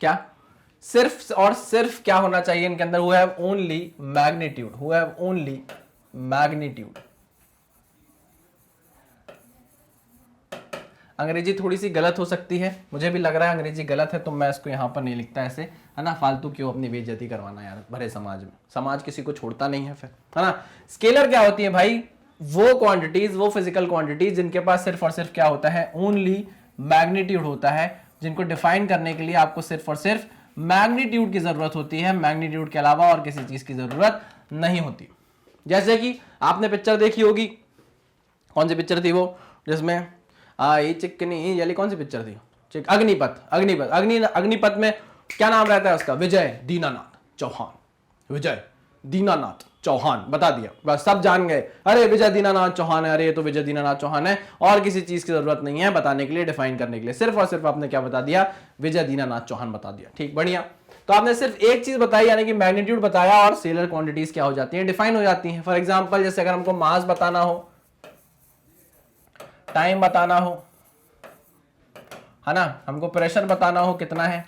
क्या? सिर्फ और सिर्फ क्या होना चाहिए इनके अंदर? who have only magnitude। अंग्रेजी थोड़ी सी गलत हो सकती है, मुझे भी लग रहा है अंग्रेजी गलत है, तो मैं इसको यहां पर नहीं लिखता ऐसे, है ना? फालतू क्यों अपनी बेइज्जती करवाना यार भरे समाज में, समाज किसी को छोड़ता नहीं है फिर, है ना? स्केलर क्या होती है भाई? वो क्वांटिटीज, वो फिजिकल क्वांटिटीज जिनके पास सिर्फ और सिर्फ क्या होता है? ओनली मैग्नीट्यूड होता है, जिनको डिफाइन करने के लिए आपको सिर्फ और सिर्फ मैग्नीट्यूड की जरूरत होती है, मैग्नीट्यूड के अलावा और किसी चीज की जरूरत नहीं होती। जैसे कि आपने पिक्चर देखी होगी, कौन सी पिक्चर थी वो जिसमें आई चिकनी याली, कौन सी पिक्चर थी? अग्निपथ में क्या नाम रहता है उसका? विजय दीनानाथ चौहान, विजय दीनानाथ चौहान, बता दिया, बस सब जान गए, अरे विजय दीनानाथ चौहान है, अरे ये तो विजय दीनानाथ चौहान है, और किसी चीज की जरूरत नहीं है बताने के लिए, डिफाइन करने के लिए, सिर्फ और सिर्फ आपने क्या बता दिया, विजय दीनानाथ चौहान बता दिया। ठीक, बढ़िया। तो आपने सिर्फ एक चीज बताई, यानी कि मैग्नीट्यूड बताया, और स्केलर क्वांटिटीज क्या हो जाती हैं, डिफाइन हो जाती हैं। फॉर एग्जांपल जैसे अगर हमको मास बताना हो, टाइम बताना हो, है ना, हमको प्रेशर बताना हो कितना है,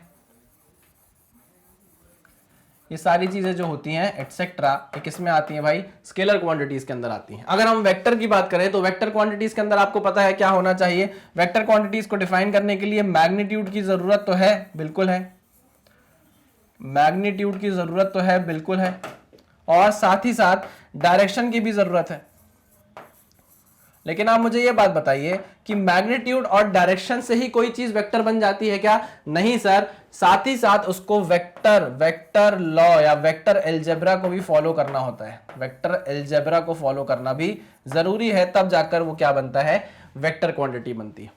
ये सारी चीजें जो होती हैं एटसेट्रा, ये किस में आती हैं भाई, स्केलर क्वांटिटीज के अंदर आती हैं। अगर हम वेक्टर की बात करें तो वेक्टर क्वांटिटीज के अंदर आपको पता है क्या होना चाहिए, वेक्टर क्वांटिटीज को डिफाइन करने के लिए मैग्नीट्यूड की जरूरत तो है, बिल्कुल है, मैग्नीट्यूड की जरूरत तो है, बिल्कुल है, और साथ ही साथ डायरेक्शन की भी जरूरत है। लेकिन आप मुझे ये बात बताइए कि मैग्नीट्यूड और डायरेक्शन से ही कोई चीज वेक्टर बन जाती है क्या? नहीं सर, साथ ही साथ उसको वेक्टर लॉ या वेक्टर अलजेब्रा को भी फॉलो करना होता है, वेक्टर अलजेब्रा को फॉलो करना भी जरूरी है, तब जाकर वो क्या बनता है, वेक्टर क्वांटिटी बनती है।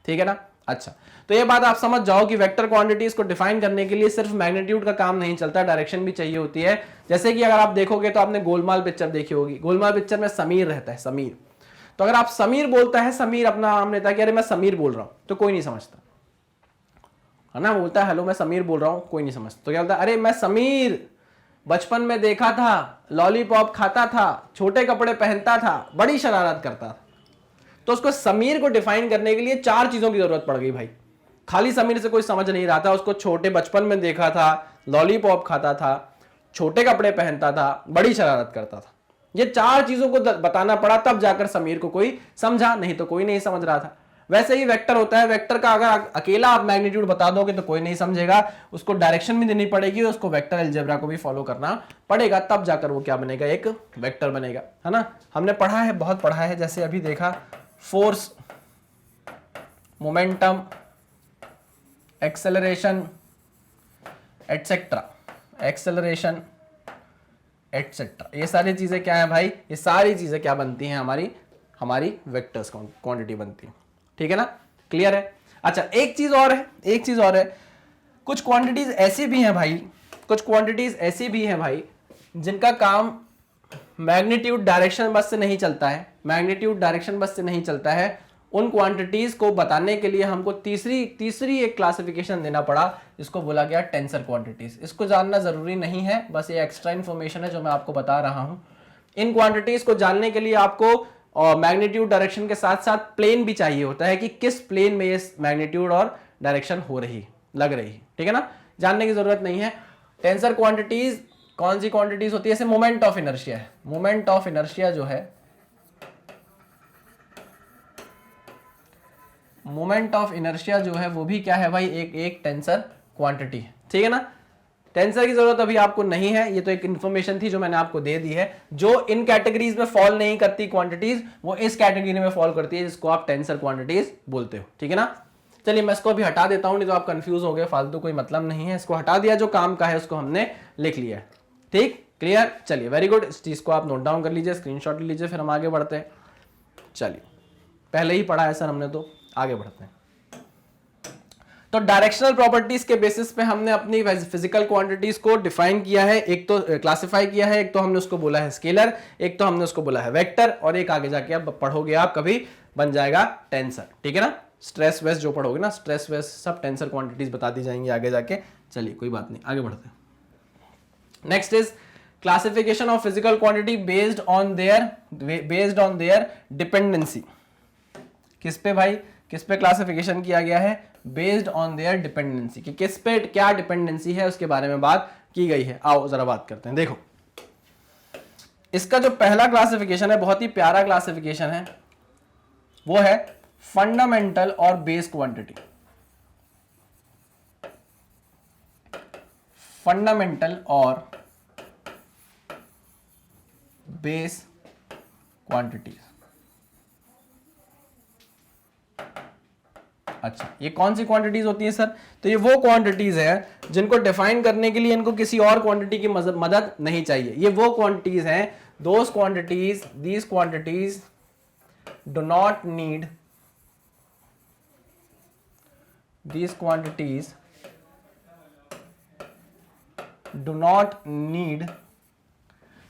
ठीक है ना? अच्छा, तो ये बात आप समझ जाओ कि वेक्टर क्वांटिटीज को डिफाइन करने के लिए सिर्फ मैग्नीट्यूड का काम नहीं चलता, डायरेक्शन भी चाहिए होती है। जैसे कि अगर आप देखोगे तो आपने गोलमाल पिक्चर देखी होगी, गोलमाल पिक्चर में समीर रहता है, समीर। तो अगर आप समीर बोलता है, समीर अपना नाम लेता है कि अरे मैं समीर बोल रहा हूं, तो कोई नहीं समझता, है ना, बोलता है हेलो मैं समीर बोल रहा हूं, कोई नहीं समझता। तो क्या बोलता है, अरे मैं समीर बचपन में देखा था, लॉलीपॉप खाता था, छोटे कपड़े पहनता था, बड़ी शरारत करता था। तो उसको समीर को डिफाइन करने के लिए चार चीजों की जरूरत पड़ गई भाई। खाली समीर से कोई समझ नहीं रहा था, उसको छोटे बचपन में देखा था, लॉलीपॉप खाता था, छोटे कपड़े पहनता था, बड़ी शरारत करता था। ये चार चीजों को बताना पड़ा, तब जाकर समीर को कोई समझा, नहीं तो कोई नहीं समझ रहा था। वैसे ही वेक्टर होता है, वेक्टर का अगर अकेला आप मैग्नीट्यूड बता दोगे तो कोई नहीं समझेगा, उसको डायरेक्शन भी देनी पड़ेगी, उसको वेक्टर अलजेब्रा को भी फॉलो करना पड़ेगा, तब जाकर वो क्या बनेगा, एक वेक्टर बनेगा, है ना। हमने पढ़ा है, बहुत पढ़ा है, जैसे अभी देखा force, momentum, acceleration etcetera, acceleration etcetera, ये सारी चीजें क्या है भाई, ये सारी चीजें क्या बनती हैं, हमारी वेक्टर्स क्वांटिटी बनती है। ठीक है ना, क्लियर है। अच्छा, एक चीज और है, कुछ क्वांटिटीज ऐसी भी हैं भाई, कुछ क्वांटिटीज ऐसी भी हैं भाई जिनका काम मैग्नीट्यूड डायरेक्शन बस से नहीं चलता है, मैग्नीट्यूड डायरेक्शन बस से नहीं चलता है। उन क्वांटिटीज को बताने के लिए हमको तीसरी एक क्लासिफिकेशन देना पड़ा, जिसको बोला गया टेंसर क्वांटिटीज। इसको जानना जरूरी नहीं है, बस ये एक्स्ट्रा इन्फॉर्मेशन है जो मैं आपको बता रहा हूं। इन क्वांटिटीज को जानने के लिए आपको मैग्नीट्यूड डायरेक्शन के साथ साथ प्लेन भी चाहिए होता है कि किस प्लेन में ये मैग्नीट्यूड और डायरेक्शन हो रही, लग रही, ठीक है ना, जानने की जरूरत नहीं है। टेंसर क्वांटिटीज कौन सी क्वांटिटीज होती है, जैसे मोमेंट ऑफ इनर्शिया है, मोमेंट ऑफ इनर्शिया जो है, मोमेंट ऑफ इनर्शिया जो है वो भी क्या है भाई, एक टेंसर क्वांटिटी है। ठीक है ना, टेंसर की जरूरत अभी आपको नहीं है, ये तो एक इंफॉर्मेशन थी जो मैंने आपको दे दी है। जो इन कैटेगरीज में फॉल नहीं करती क्वांटिटीज, वो इस कैटेगरी में फॉल करती है, जिसको आप टेंसर क्वांटिटीज बोलते हो। ठीक है ना, चलिए मैं इसको अभी हटा देता हूं, नहीं तो आप कंफ्यूज हो गए, फालतू कोई मतलब नहीं है, इसको हटा दिया, जो काम का है उसको हमने लिख लिया। ठीक, क्लियर, चलिए वेरी गुड, इस चीज को आप नोट डाउन कर लीजिए, स्क्रीनशॉट ले लीजिए, फिर हम आगे बढ़ते हैं। चलिए, पहले ही पढ़ा है सर हमने, तो आगे बढ़ते हैं। तो डायरेक्शनल प्रॉपर्टीज के बेसिस पे हमने अपनी फिजिकल क्वांटिटीज को डिफाइन किया है, एक तो क्लासिफाई किया है, एक तो हमने उसको बोला है स्केलर, एक तो हमने उसको बोला है वेक्टर, और एक आगे जाके अब पढ़ोगे आप कभी बन जाएगा टेंसर। ठीक है ना, स्ट्रेस वेस जो पढ़ोगे ना, स्ट्रेस वेस सब टेंसर क्वांटिटीज बता दी जाएंगी आगे जाके। चलिए कोई बात नहीं, आगे बढ़ते हैं। Next is classification of physical quantity based on their dependency. किस पे भाई, किस पे क्लासिफिकेशन किया गया है, बेस्ड ऑन देयर डिपेंडेंसी, कि किस पे क्या डिपेंडेंसी है उसके बारे में बात की गई है। आओ जरा बात करते हैं। देखो, इसका जो पहला क्लासिफिकेशन है बहुत ही प्यारा क्लासिफिकेशन है, वो है फंडामेंटल और बेस क्वांटिटी। फंडामेंटल और बेस क्वांटिटीज। अच्छा, ये कौन सी क्वांटिटीज होती है सर, तो ये वो क्वांटिटीज है जिनको डिफाइन करने के लिए इनको किसी और क्वांटिटी की मदद नहीं चाहिए। ये वो क्वांटिटीज हैं, those quantities, these quantities do not need, these quantities do not need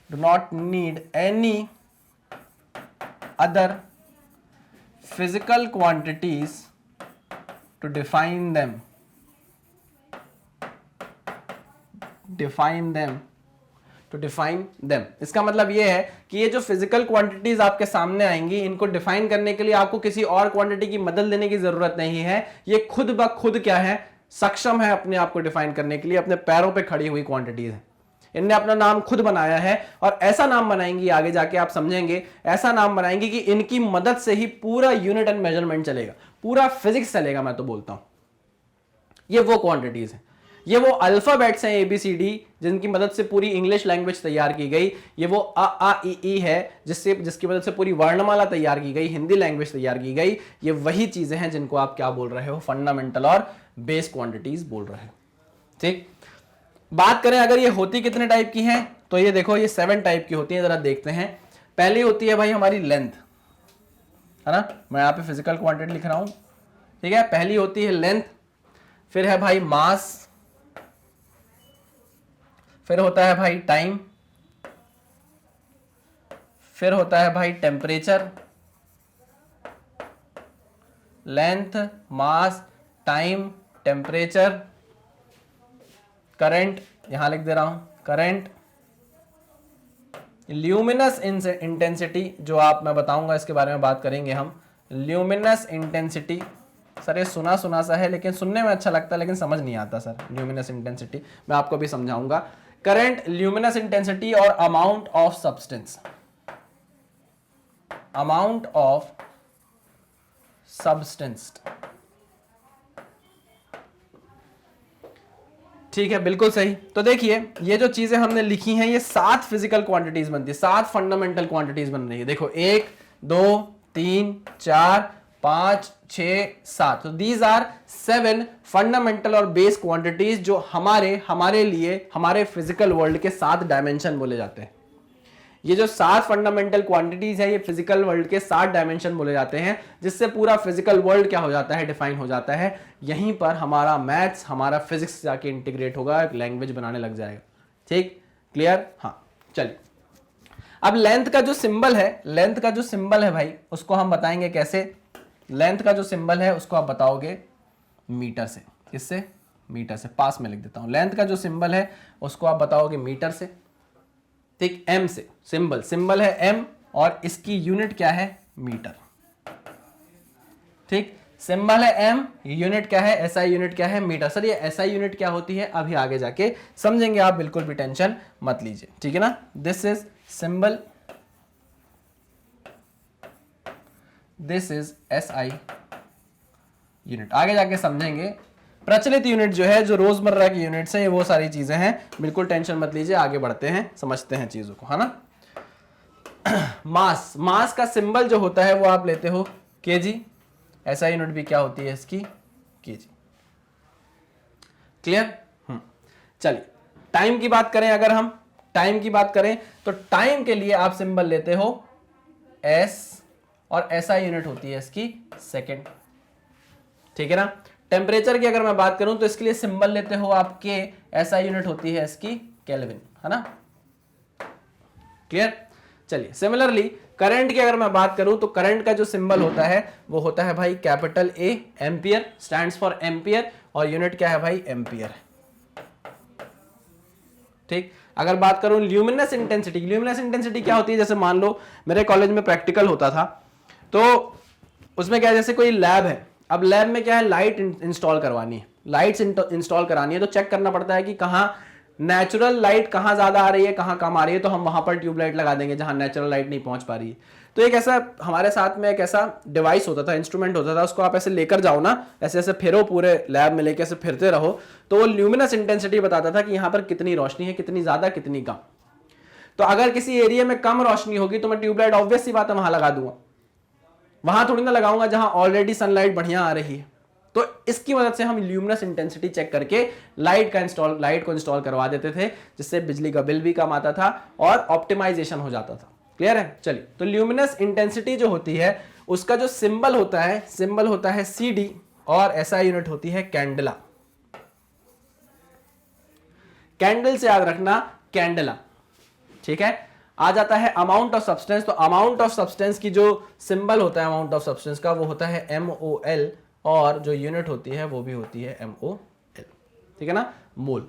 do not need any other physical quantities to define them, इसका मतलब ये है कि ये जो फिजिकल क्वांटिटीज आपके सामने आएंगी, इनको डिफाइन करने के लिए आपको किसी और क्वांटिटी की मदद लेने की जरूरत नहीं है। ये खुद ब खुद क्या है, सक्षम है अपने आप को डिफाइन करने के लिए, अपने पैरों पे खड़ी हुई क्वांटिटीज है। इनने अपना नाम खुद बनाया है और ऐसा नाम बनाएंगी, आगे जाके आप समझेंगे, ऐसा नाम बनाएंगे कि इनकी मदद से ही पूरा यूनिट एंड मेजरमेंट चलेगा, पूरा फिजिक्स चलेगा। मैं तो बोलता हूं ये वो क्वांटिटीज है, ये वो अल्फाबेट्स हैं ABCD जिनकी मदद से पूरी इंग्लिश लैंग्वेज तैयार की गई। ये वो A है जिसकी मदद से पूरी वर्णमाला तैयार की गई, हिंदी लैंग्वेज तैयार की गई। ये वही चीजें हैं जिनको आप क्या बोल रहे हो, फंडामेंटल और बेस क्वांटिटीज बोल रहे हो। ठीक, बात करें अगर ये होती कितने टाइप की हैं, तो ये देखो ये 7 टाइप की होती है। जरा देखते हैं। पहली होती है भाई हमारी लेंथ, है ना, मैं यहाँ पे फिजिकल क्वांटिटी लिख रहा हूं, ठीक है। पहली होती है लेंथ, फिर है भाई मास, फिर होता है भाई टाइम, फिर होता है भाई टेम्परेचर। लेंथ, मास, टाइम, टेम्परेचर, करंट, यहां लिख दे रहा हूं करंट, ल्यूमिनस इंटेंसिटी, जो आप मैं बताऊंगा इसके बारे में बात करेंगे हम। ल्यूमिनस इंटेंसिटी, सर ये सुना सुना सा है लेकिन सुनने में अच्छा लगता है लेकिन समझ नहीं आता सर। ल्यूमिनस इंटेंसिटी मैं आपको भी समझाऊंगा। करंट, ल्यूमिनस इंटेंसिटी और amount of substance, amount of substance. ठीक है, बिल्कुल सही। तो देखिए ये जो चीजें हमने लिखी हैं ये 7 फिजिकल क्वांटिटीज बनती है, 7 फंडामेंटल क्वांटिटीज बन रही है। देखो 1 2 3 4 5 6 7, तो दीज आर 7 फंडामेंटल और बेस क्वांटिटीज जो हमारे लिए हमारे फिजिकल वर्ल्ड के 7 डायमेंशन बोले जाते हैं। ये जो 7 फंडामेंटल क्वांटिटीज है ये फिजिकल वर्ल्ड के 7 डायमेंशन बोले जाते हैं, जिससे पूरा फिजिकल वर्ल्ड क्या हो जाता है, डिफाइन हो जाता है। यहीं पर हमारा मैथ्स, हमारा फिजिक्स जाके इंटीग्रेट होगा, एक लैंग्वेज बनाने लग जाएगा। ठीक, क्लियर? हाँ, चलिए अब लेंथ का जो सिंबल है, भाई उसको हम बताएंगे कैसे। लेंथ का जो सिंबल है उसको आप बताओगे मीटर से। किससे? मीटर से। पास में लिख देता हूं, लेंथ का जो सिंबल है उसको आप बताओगे मीटर से। ठीक, एम से। सिंबल है एम और इसकी यूनिट क्या है, मीटर। ठीक, सिंबल है एम, यूनिट क्या है, एसआई यूनिट क्या है, मीटर। सर ये एसआई यूनिट क्या होती है अभी आगे जाके समझेंगे, आप बिल्कुल भी टेंशन मत लीजिए, ठीक है ना। This is symbol, this is SI unit. आगे जाके समझेंगे। प्रचलित यूनिट जो है, जो रोजमर्रा की यूनिट्स है, वो सारी चीजें हैं, बिल्कुल टेंशन मत लीजिए। आगे बढ़ते हैं, समझते हैं चीजों को, है ना। मास, मास का सिंबल जो होता है वो आप लेते हो केजी। ऐसा यूनिट भी क्या होती है इसकी, केजी। क्लियर? चलिए टाइम की बात करें, अगर हम टाइम की बात करें तो टाइम के लिए आप सिंबल लेते हो एस और ऐसा यूनिट होती है इसकी सेकेंड। ठीक है ना। टेम्परेचर की अगर मैं बात करूं तो इसके लिए सिंबल लेते हो आप के, ऐसा यूनिट होती है इसकी केल्विन, है ना। क्लियर? चलिए सिमिलरली करंट की अगर मैं बात करूं तो करंट का जो सिंबल होता है वो होता है भाई capital A, ampere, stands for ampere, और यूनिट क्या है भाई, एम्पियर। ठीक, अगर बात करूं ल्यूमिनस इंटेंसिटी, ल्यूमिनस इंटेंसिटी क्या होती है, जैसे मान लो मेरे कॉलेज में प्रैक्टिकल होता था तो उसमें क्या है, जैसे कोई लैब है, अब लैब में क्या है, लाइट इंस्टॉल करवानी है, लाइट्स इंस्टॉल करानी है, तो चेक करना पड़ता है कि कहाँ नेचुरल लाइट कहाँ ज्यादा आ रही है, कहाँ कम आ रही है, तो हम वहां पर ट्यूबलाइट लगा देंगे जहां नेचुरल लाइट नहीं पहुंच पा रही है। तो एक ऐसा हमारे साथ में एक ऐसा डिवाइस होता था, इंस्ट्रूमेंट होता था, उसको आप ऐसे लेकर जाओ ना, ऐसे ऐसे फिरो, पूरे लैब में लेके ऐसे फिरते रहो, तो वो ल्यूमिनस इंटेंसिटी बताता था कि यहाँ पर कितनी रोशनी है, कितनी ज्यादा कितनी कम। तो अगर किसी एरिया में कम रोशनी होगी तो मैं ट्यूबलाइट ऑब्वियस सी बात है वहां लगा दूंगा, वहां थोड़ी ना लगाऊंगा जहां ऑलरेडी सनलाइट बढ़िया आ रही है। तो इसकी मदद से हम ल्यूमिनस इंटेंसिटी चेक करके लाइट को इंस्टॉल करवा देते थे, जिससे बिजली का बिल भी कम आता था और ऑप्टिमाइजेशन हो जाता था। क्लियर है? चलिए, तो ल्यूमिनस इंटेंसिटी जो होती है उसका जो सिंबल होता है CD, और ऐसा यूनिट होती है कैंडला। कैंडल से याद रखना, कैंडला। ठीक है, आ जाता है अमाउंट ऑफ सब्सटेंस। तो अमाउंट ऑफ सब्सटेंस की जो सिंबल होता है अमाउंट ऑफ सब्सटेंस का वो होता है MOL, और जो यूनिट होती है वो भी होती है MOL, ठीक है ना, मोल।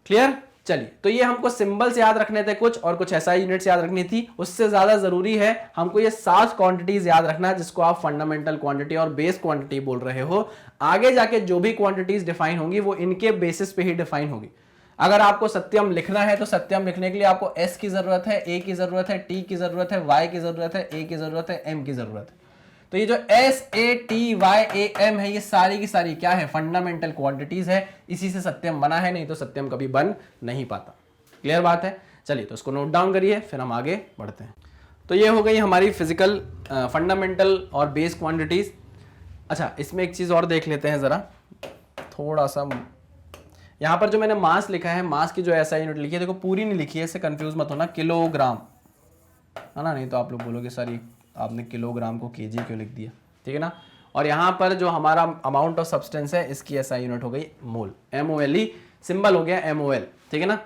क्लियर? चलिए, तो ये हमको सिंबल्स याद रखने थे कुछ, और कुछ ऐसा यूनिट्स याद रखनी थी। उससे ज्यादा जरूरी है हमको ये 7 क्वांटिटीज याद रखना है, जिसको आप फंडामेंटल क्वांटिटी और बेस क्वांटिटी बोल रहे हो। आगे जाके जो भी क्वांटिटीज डिफाइन होंगी वो इनके बेसिस पे ही डिफाइन होगी। अगर आपको सत्यम लिखना है तो सत्यम लिखने के लिए आपको S की जरूरत है, A की जरूरत है, T की जरूरत है, Y की जरूरत है, A की जरूरत है, M की जरूरत है। तो ये जो SATYAM है, ये सारी की सारी क्या है, फंडामेंटल क्वांटिटीज है। इसी से सत्यम बना है, नहीं तो सत्यम कभी बन नहीं पाता। क्लियर बात है? चलिए, तो इसको नोट डाउन करिए, फिर हम आगे बढ़ते हैं। तो ये हो गई हमारी फिजिकल फंडामेंटल और बेस क्वांटिटीज। अच्छा, इसमें एक चीज और देख लेते हैं जरा, थोड़ा सा। यहां पर जो मैंने मास लिखा है, मास की जो ऐसा यूनिट लिखी है, देखो पूरी नहीं लिखी है, इससे कंफ्यूज मत होना, किलोग्राम है ना, नहीं तो आप लोग बोलोगे सर आपने किलोग्राम को केजी क्यों लिख दिया, ठीक है ना। और यहाँ पर जो हमारा अमाउंट ऑफ सब्सटेंस है, इसकी ऐसा यूनिट हो गई मोल, MOLE, सिंबल हो गया MOL, ठीक है ना।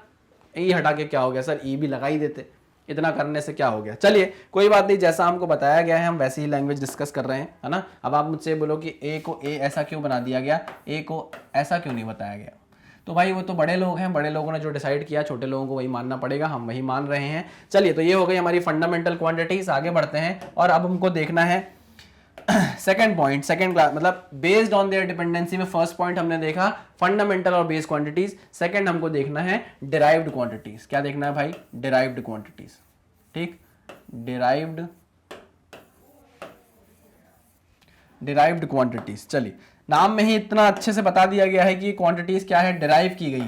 ई हटा के क्या हो गया सर, ई भी लगा ही देते, इतना करने से क्या हो गया। चलिए कोई बात नहीं, जैसा हमको बताया गया है हम वैसी ही लैंग्वेज डिस्कस कर रहे हैं, है ना। अब आप मुझसे बोलो कि ए को ए ऐसा क्यों बना दिया गया, ए को ऐसा क्यों नहीं बताया गया, तो भाई वो तो बड़े लोग हैं, बड़े लोगों ने जो डिसाइड किया, छोटे लोगों को वही मानना पड़ेगा, हम वही मान रहे हैं। चलिए, तो ये हो गई हमारी फंडामेंटल क्वांटिटीज। आगे बढ़ते हैं, और अब हमको देखना है सेकंड पॉइंट, सेकंड क्लास, मतलब बेस्ड ऑन देयर डिपेंडेंसी में फर्स्ट पॉइंट हमने देखा फंडामेंटल और बेस क्वांटिटीज। सेकंड हमको देखना है डिराइव्ड क्वांटिटीज। क्या देखना है भाई, डिराइव्ड क्वांटिटीज, ठीक, डिराइव्ड क्वांटिटीज। चलिए, नाम में ही इतना अच्छे से बता दिया गया है कि क्वांटिटीज क्या है, डिराइव की गई।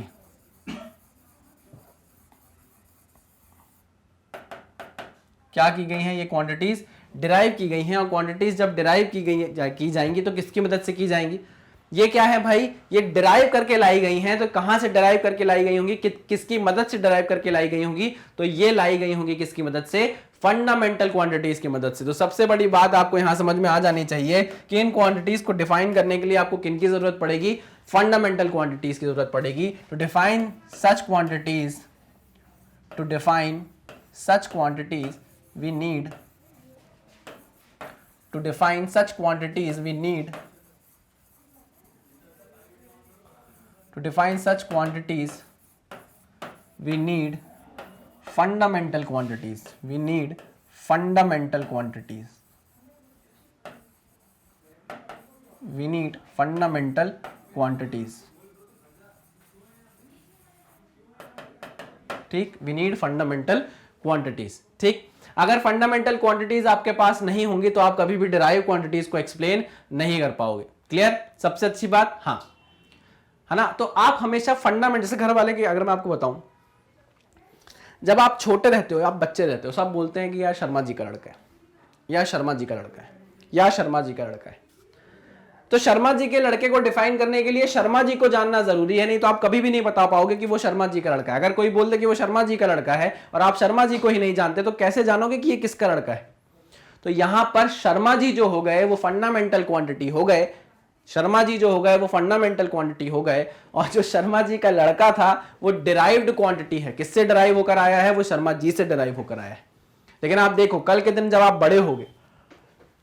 क्या की गई हैं ये क्वांटिटीज, डिराइव की गई हैं। और क्वांटिटीज जब डिराइव की जाएंगी तो किसकी मदद से की जाएंगी, ये क्या है भाई, ये डिराइव करके लाई गई हैं। तो कहां से डिराइव करके लाई गई होंगी, किसकी मदद से डिराइव करके लाई गई होंगी, तो ये लाई गई होंगी किसकी मदद से, फंडामेंटल क्वांटिटीज की मदद से। तो सबसे बड़ी बात आपको यहां समझ में आ जानी चाहिए कि इन क्वांटिटीज को डिफाइन करने के लिए आपको किनकी जरूरत पड़ेगी, फंडामेंटल क्वांटिटीज की जरूरत पड़ेगी। To define such quantities, to define such quantities we need, to define such quantities we need, to define such quantities we need fundamental quantities, we need fundamental quantities, we need fundamental quantities, ठीक, we need fundamental quantities, ठीक। अगर fundamental quantities आपके पास नहीं होंगी तो आप कभी भी डिराइव क्वांटिटीज को एक्सप्लेन नहीं कर पाओगे। क्लियर? सबसे अच्छी बात, हाँ, है ना। तो आप हमेशा फंडामेंटल, जैसे घर वाले की अगर मैं आपको बताऊं, जब आप छोटे रहते हो, आप बच्चे रहते हो, सब बोलते हैं कि यार शर्मा जी का लड़का है, या शर्मा जी का लड़का है, या शर्मा जी का लड़का है। तो शर्मा जी के लड़के को डिफाइन करने के लिए शर्मा जी को जानना जरूरी है, नहीं तो आप कभी भी नहीं बता पाओगे कि वो शर्मा जी का लड़का है। अगर कोई बोल दे कि वो शर्मा जी का लड़का है और आप शर्मा जी को ही नहीं जानते तो कैसे जानोगे कि ये किसका लड़का है। तो यहां पर शर्मा जी जो हो गए वो फंडामेंटल क्वांटिटी हो गए, शर्मा जी जो हो गए वो फंडामेंटल क्वांटिटी हो गए, और जो शर्मा जी का लड़का था वो डिराइव्ड क्वांटिटी है। किससे डिराइव होकर आया है, वो शर्मा जी से डिराइव होकर आया है। लेकिन आप देखो कल के दिन जब आप बड़े होगे,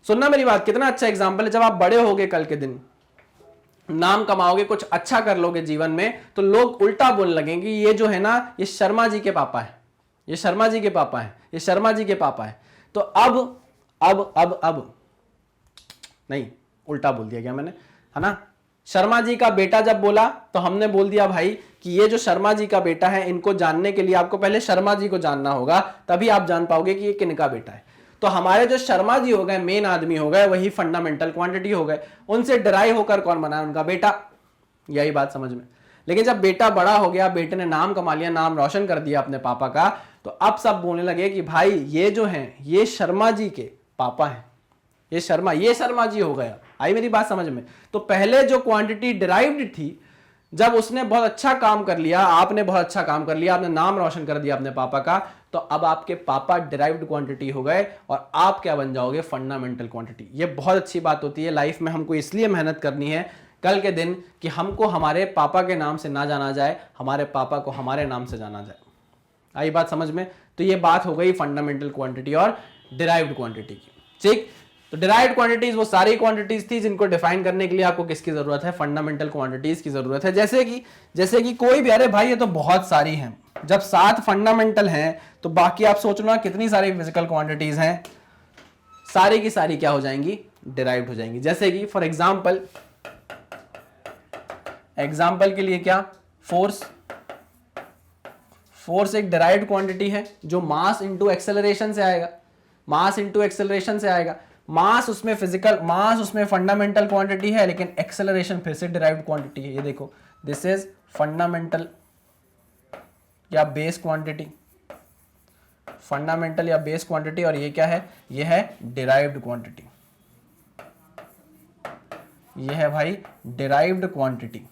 सुनना मेरी बात, कितना अच्छा एग्जाम्पल है, जब आप बड़े होगे कल के दिन, नाम कमाओगे, कुछ अच्छा कर लोगे जीवन में, तो लोग उल्टा बोलने लगेंगे ये जो है ना, ये शर्मा जी के पापा है, ये शर्मा जी के पापा है, ये शर्मा जी के पापा है। तो अब नहीं, उल्टा बोल दिया गया मैंने, है ना। शर्मा जी का बेटा जब बोला तो हमने बोल दिया भाई कि ये जो शर्मा जी का बेटा है, इनको जानने के लिए आपको पहले शर्मा जी को जानना होगा, तभी आप जान पाओगे कि ये किनका बेटा है। तो हमारे जो शर्मा जी हो गए, मेन आदमी हो गए, वही फंडामेंटल क्वांटिटी हो गए। उनसे डिराइव होकर कौन बना, उनका बेटा। यही बात समझ में। लेकिन जब बेटा बड़ा हो गया, बेटे ने नाम कमा लिया, नाम रोशन कर दिया अपने पापा का, तो अब सब बोलने लगे कि भाई ये जो हैं ये शर्मा जी के पापा हैं, ये शर्मा जी हो गया। आई मेरी बात समझ में। तो पहले जो क्वांटिटी डिराइव्ड थी, जब उसने बहुत अच्छा काम कर लिया, आपने बहुत अच्छा काम कर लिया, आपने नाम रोशन कर दिया अपने पापा का, तो अब आपके पापा डिराइव्ड क्वांटिटी हो गए और आप क्या बन जाओगे, फंडामेंटल क्वांटिटी। ये बहुत अच्छी बात होती है लाइफ में, हमको इसलिए मेहनत करनी है कल के दिन कि हमको हमारे पापा के नाम से ना जाना जाए, हमारे पापा को हमारे नाम से जाना जाए। आई बात समझ में। तो ये बात हो गई फंडामेंटल क्वांटिटी और डिराइव्ड क्वांटिटी की। ठीक, तो डिराइव्ड क्वांटिटीज वो सारी क्वांटिटीज थी जिनको डिफाइन करने के लिए आपको किसकी जरूरत है, फंडामेंटल क्वांटिटीज की जरूरत है। जैसे कि कोई भी, अरे भाई ये तो बहुत सारी हैं, जब 7 फंडामेंटल हैं तो बाकी आप सोच लो ना कितनी सारी फिजिकल क्वांटिटीज हैं, सारी की सारी क्या हो जाएंगी, डिराइव्ड हो जाएंगी। जैसे कि फॉर एग्जांपल के लिए क्या, फोर्स एक डिराइव्ड क्वांटिटी है जो मास इंटू एक्सेलरेशन से आएगा, मास उसमें फिजिकल, मास उसमें फंडामेंटल क्वांटिटी है, लेकिन एक्सेलरेशन फिर से डिराइव्ड क्वांटिटी है। ये देखो, दिस इज फंडामेंटल या बेस क्वांटिटी, फंडामेंटल या बेस क्वांटिटी, और ये क्या है, ये है डिराइव्ड क्वांटिटी, ये है भाई डिराइव्ड क्वांटिटी।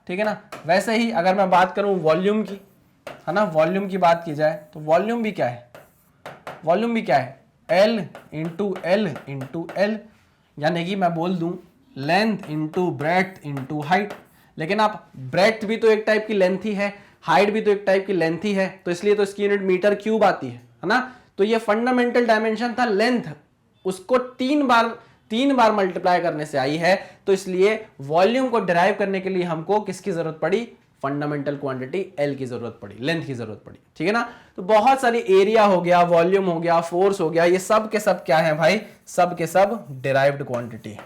ठीक है ना। वैसे ही अगर मैं बात करूं वॉल्यूम की, है ना, वॉल्यूम की बात की जाए तो वॉल्यूम भी क्या है, L इंटू एल, यानी कि मैं बोल दूं length into breadth into height. लेकिन आप ब्रेड्थ भी तो एक टाइप की लेंथ ही है, हाइट भी तो एक टाइप की लेंथ ही है, तो इसलिए तो इसकी यूनिट मीटर क्यूब आती है ना। तो ये फंडामेंटल डायमेंशन था लेंथ, उसको 3 बार मल्टीप्लाई करने से आई है, तो इसलिए वॉल्यूम को डिराइव करने के लिए हमको किसकी जरूरत पड़ी, फंडामेंटल क्वांटिटी L की जरूरत पड़ी, लेंथ की जरूरत पड़ी। ठीक है ना। तो बहुत सारी, एरिया हो गया, वॉल्यूम हो गया, फोर्स हो गया, ये सब के सब क्या है भाई, सब के सब डिराइव्ड क्वांटिटी है।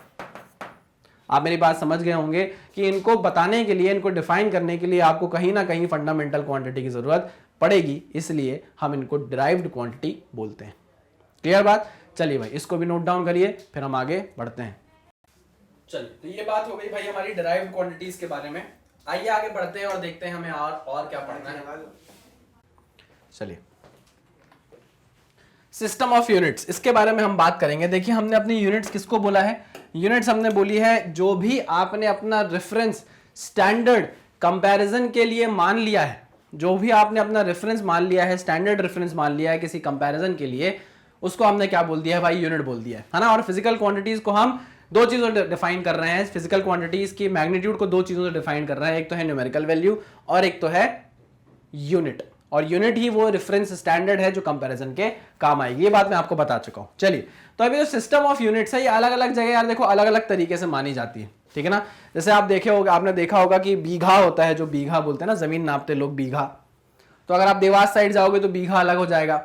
आप मेरी बात समझ गए होंगे कि इनको बताने के लिए, इनको डिफाइन करने के लिए आपको कहीं ना कहीं फंडामेंटल क्वांटिटी की जरूरत पड़ेगी, इसलिए हम इनको डिराइव्ड क्वांटिटी बोलते हैं। क्लियर बात। चलिए भाई इसको भी नोट डाउन करिए, फिर हम आगे बढ़ते हैं। चलिए, तो ये बात हो गई भाई हमारी डिराइव्ड क्वांटिटीज के बारे में। आइए आगे बढ़ते हैं और देखते हैं हमें और क्या पढ़ना है। चलिए, सिस्टम ऑफ यूनिट्स, इसके बारे में हम बात करेंगे। देखिए, हमने अपनी यूनिट्स किसको बोला है, यूनिट्स हमने बोली है जो भी आपने अपना रेफरेंस स्टैंडर्ड कंपैरिजन के लिए मान लिया है, जो भी आपने अपना रेफरेंस मान लिया है, स्टैंडर्ड रेफरेंस मान लिया है किसी कंपैरिजन के लिए, उसको हमने क्या बोल दिया है भाई, यूनिट बोल दिया है ना। और फिजिकल क्वांटिटीज को हम 2 चीजों से डिफाइन कर रहे हैं, फिजिकल क्वांटिटीज की मैग्नीट्यूड को 2 चीजों से डिफाइन कर रहे हैं, एक तो है न्यूमेरिकल वैल्यू और एक तो है यूनिट। और यूनिट ही वो रेफरेंस स्टैंडर्ड है जो कंपैरिजन के काम आएगी, ये बात मैं आपको बता चुका हूं। चलिए, तो अभी जो सिस्टम ऑफ यूनिट्स है ये अलग अलग जगह यार देखो अलग अलग तरीके से मानी जाती है। ठीक है ना। जैसे आप देखे होगा, आपने देखा होगा कि बीघा होता है, जो बीघा बोलते हैं ना, जमीन नापते लोग बीघा, तो अगर आप देवास साइड जाओगे तो बीघा अलग हो जाएगा,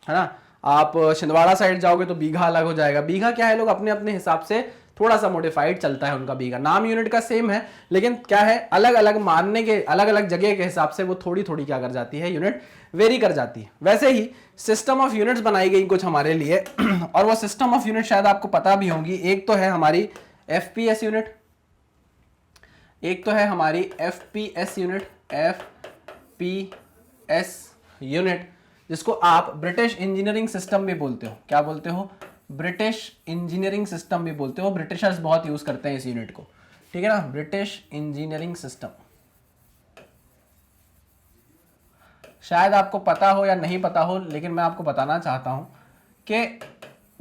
है ना। आप छिंदवाड़ा साइड जाओगे तो बीघा अलग हो जाएगा। बीघा क्या है, लोग अपने अपने हिसाब से थोड़ा सा मॉडिफाइड चलता है उनका बीघा, नाम यूनिट का सेम है, लेकिन क्या है, अलग अलग मानने के, अलग अलग जगह के हिसाब से वो थोड़ी थोड़ी क्या कर जाती है, यूनिट वेरी कर जाती है। वैसे ही सिस्टम ऑफ यूनिट्स बनाई गई कुछ हमारे लिए और वो सिस्टम ऑफ यूनिट शायद आपको पता भी होंगी। एक तो है हमारी एफपीएस यूनिट, एक तो है हमारी एफपीएस यूनिट, एफपीएस यूनिट, जिसको आप ब्रिटिश इंजीनियरिंग सिस्टम भी बोलते हो। क्या बोलते हो, ब्रिटिश इंजीनियरिंग सिस्टम भी बोलते हो। ब्रिटिशर्स बहुत यूज करते हैं इस यूनिट को। ठीक है ना, ब्रिटिश इंजीनियरिंग सिस्टम। शायद आपको पता हो या नहीं पता हो, लेकिन मैं आपको बताना चाहता हूं कि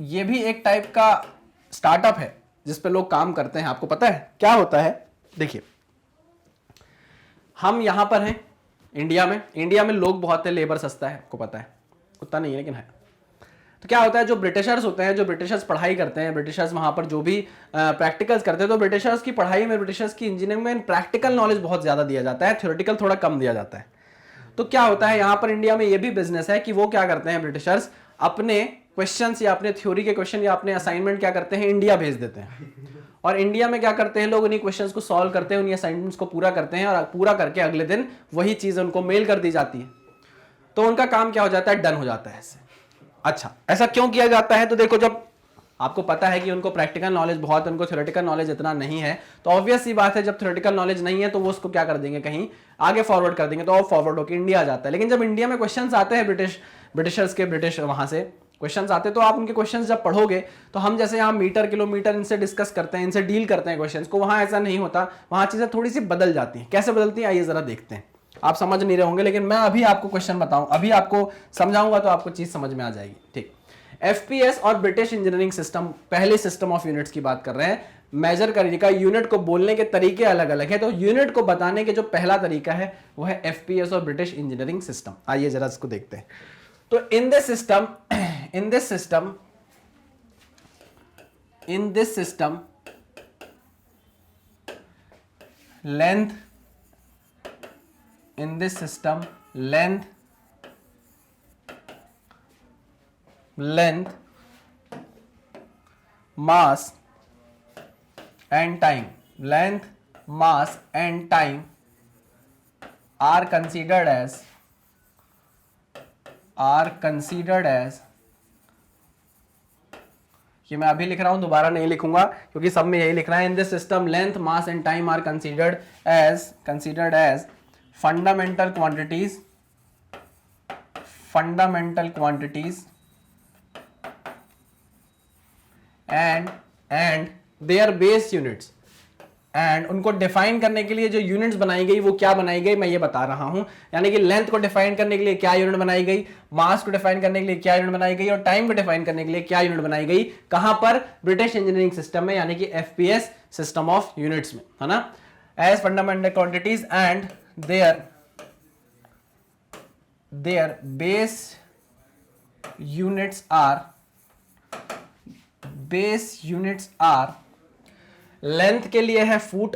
ये भी एक टाइप का स्टार्टअप है जिस पे लोग काम करते हैं। आपको पता है क्या होता है, देखिए हम यहां पर हैं इंडिया में लोग बहुत है, लेबर सस्ता है, आपको पता है, उतना नहीं है लेकिन है। तो क्या होता है, जो ब्रिटिशर्स होते हैं, जो ब्रिटिशर्स पढ़ाई करते हैं, ब्रिटिशर्स वहां पर जो भी प्रैक्टिकल्स करते हैं, तो ब्रिटिशर्स की पढ़ाई में, ब्रिटिशर्स की इंजीनियरिंग में प्रैक्टिकल नॉलेज बहुत ज्यादा दिया जाता है, थ्योरेटिकल थोड़ा कम दिया जाता है। तो क्या होता है, यहाँ पर इंडिया में ये भी बिजनेस है कि वो क्या करते हैं, ब्रिटिशर्स अपने क्वेश्चंस या अपने थ्योरी के क्वेश्चन या अपने असाइनमेंट क्या करते हैं, इंडिया भेज देते हैं। और इंडिया में क्या करते हैं, लोग उन्हीं क्वेश्चंस को सॉल्व करते हैं, उन्हीं असाइनमेंट्स को पूरा करते हैं, और पूरा करके अगले दिन वही चीज उनको मेल कर दी जाती है। तो उनका काम क्या हो जाता है, डन हो जाता है ऐसे। अच्छा, ऐसा क्यों किया जाता है, तो देखो, जब आपको पता है कि उनको प्रैक्टिकल नॉलेज बहुत है, उनको थ्योरेटिकल नॉलेज इतना नहीं है, तो ऑब्वियस सी बात है, जब थ्योरेटिकल नॉलेज नहीं है तो वो उसको क्या कर देंगे, कहीं आगे फॉरवर्ड कर देंगे, तो वो फॉरवर्ड होकर इंडिया आ जाता है। लेकिन जब इंडिया में क्वेश्चंस आते हैं ब्रिटिशर्स के, ब्रिटिश वहां से क्वेश्चंस आते हैं, तो आप उनके क्वेश्चंस जब पढ़ोगे, तो हम जैसे यहाँ मीटर किलोमीटर इनसे डिस्कस करते हैं, इनसे डील करते हैं क्वेश्चंस को, वहां ऐसा नहीं होता, वहां चीजें थोड़ी सी बदल जाती हैं। कैसे बदलती हैं, आइए जरा देखते हैं। आप समझ नहीं रहे होंगे, लेकिन मैं अभी आपको क्वेश्चन बताऊं, अभी आपको समझाऊंगा तो आपको चीज समझ में आ जाएगी। ठीक, एफपीएस और ब्रिटिश इंजीनियरिंग सिस्टम, पहले सिस्टम ऑफ यूनिट्स की बात कर रहे हैं। मेजर करने का, यूनिट को बोलने के तरीके अलग अलग है। तो यूनिट को बताने के जो पहला तरीका है वो है एफपीएस और ब्रिटिश इंजीनियरिंग सिस्टम। आइए जरा इसको देखते हैं। तो इन this system length, in this system length mass and time, length mass and time are considered as ये मैं अभी लिख रहा हूं, दोबारा नहीं लिखूंगा क्योंकि सब में यही लिख रहा है। In this system length mass and time are considered as fundamental quantities and their base units, and उनको डिफाइन करने के लिए जो यूनिट्स बनाई गई वो क्या बनाई गई मैं ये बता रहा हूं। यानी कि लेंथ को डिफाइन करने के लिए क्या यूनिट बनाई गई, मास को डिफाइन करने के लिए क्या यूनिट बनाई गई और टाइम को डिफाइन करने के लिए क्या यूनिट बनाई गई। कहां पर? ब्रिटिश इंजीनियरिंग सिस्टम में, यानी कि एफपीएस सिस्टम ऑफ यूनिट्स में, है ना। As fundamental quantities and their base units are length के लिए है फुट,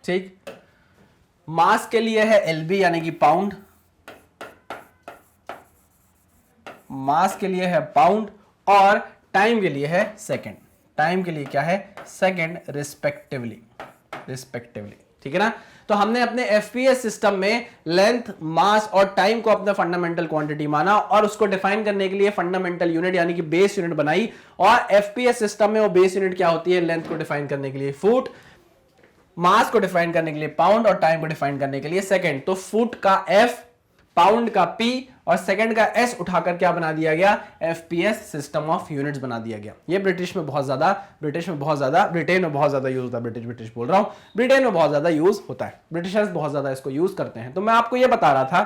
ठीक। मास के लिए है एलबी यानी कि पाउंड, और टाइम के लिए है सेकंड। टाइम के लिए क्या है? सेकंड, रिस्पेक्टिवली, ठीक है ना। तो हमने अपने एफपीएस सिस्टम में लेंथ, मास और टाइम को अपना फंडामेंटल क्वांटिटी माना और उसको डिफाइन करने के लिए फंडामेंटल यूनिट यानी कि बेस यूनिट बनाई। और एफपीएस सिस्टम में वो बेस यूनिट क्या होती है? लेंथ को डिफाइन करने के लिए फुट, मास को डिफाइन करने के लिए पाउंड और टाइम को डिफाइन करने के लिए सेकंड। तो फुट का एफ, पाउंड का पी और सेकंड का एस उठाकर क्या बना दिया गया? एफपीएस सिस्टम ऑफ यूनिट्स बना दिया गया। ये ब्रिटेन में बहुत ज्यादा यूज होता है। ब्रिटिश बोल रहा हूं, ब्रिटेन में बहुत ज्यादा यूज होता है। ब्रिटिशर्स बहुत ज्यादा इसको यूज करते हैं। तो मैं आपको ये बता रहा था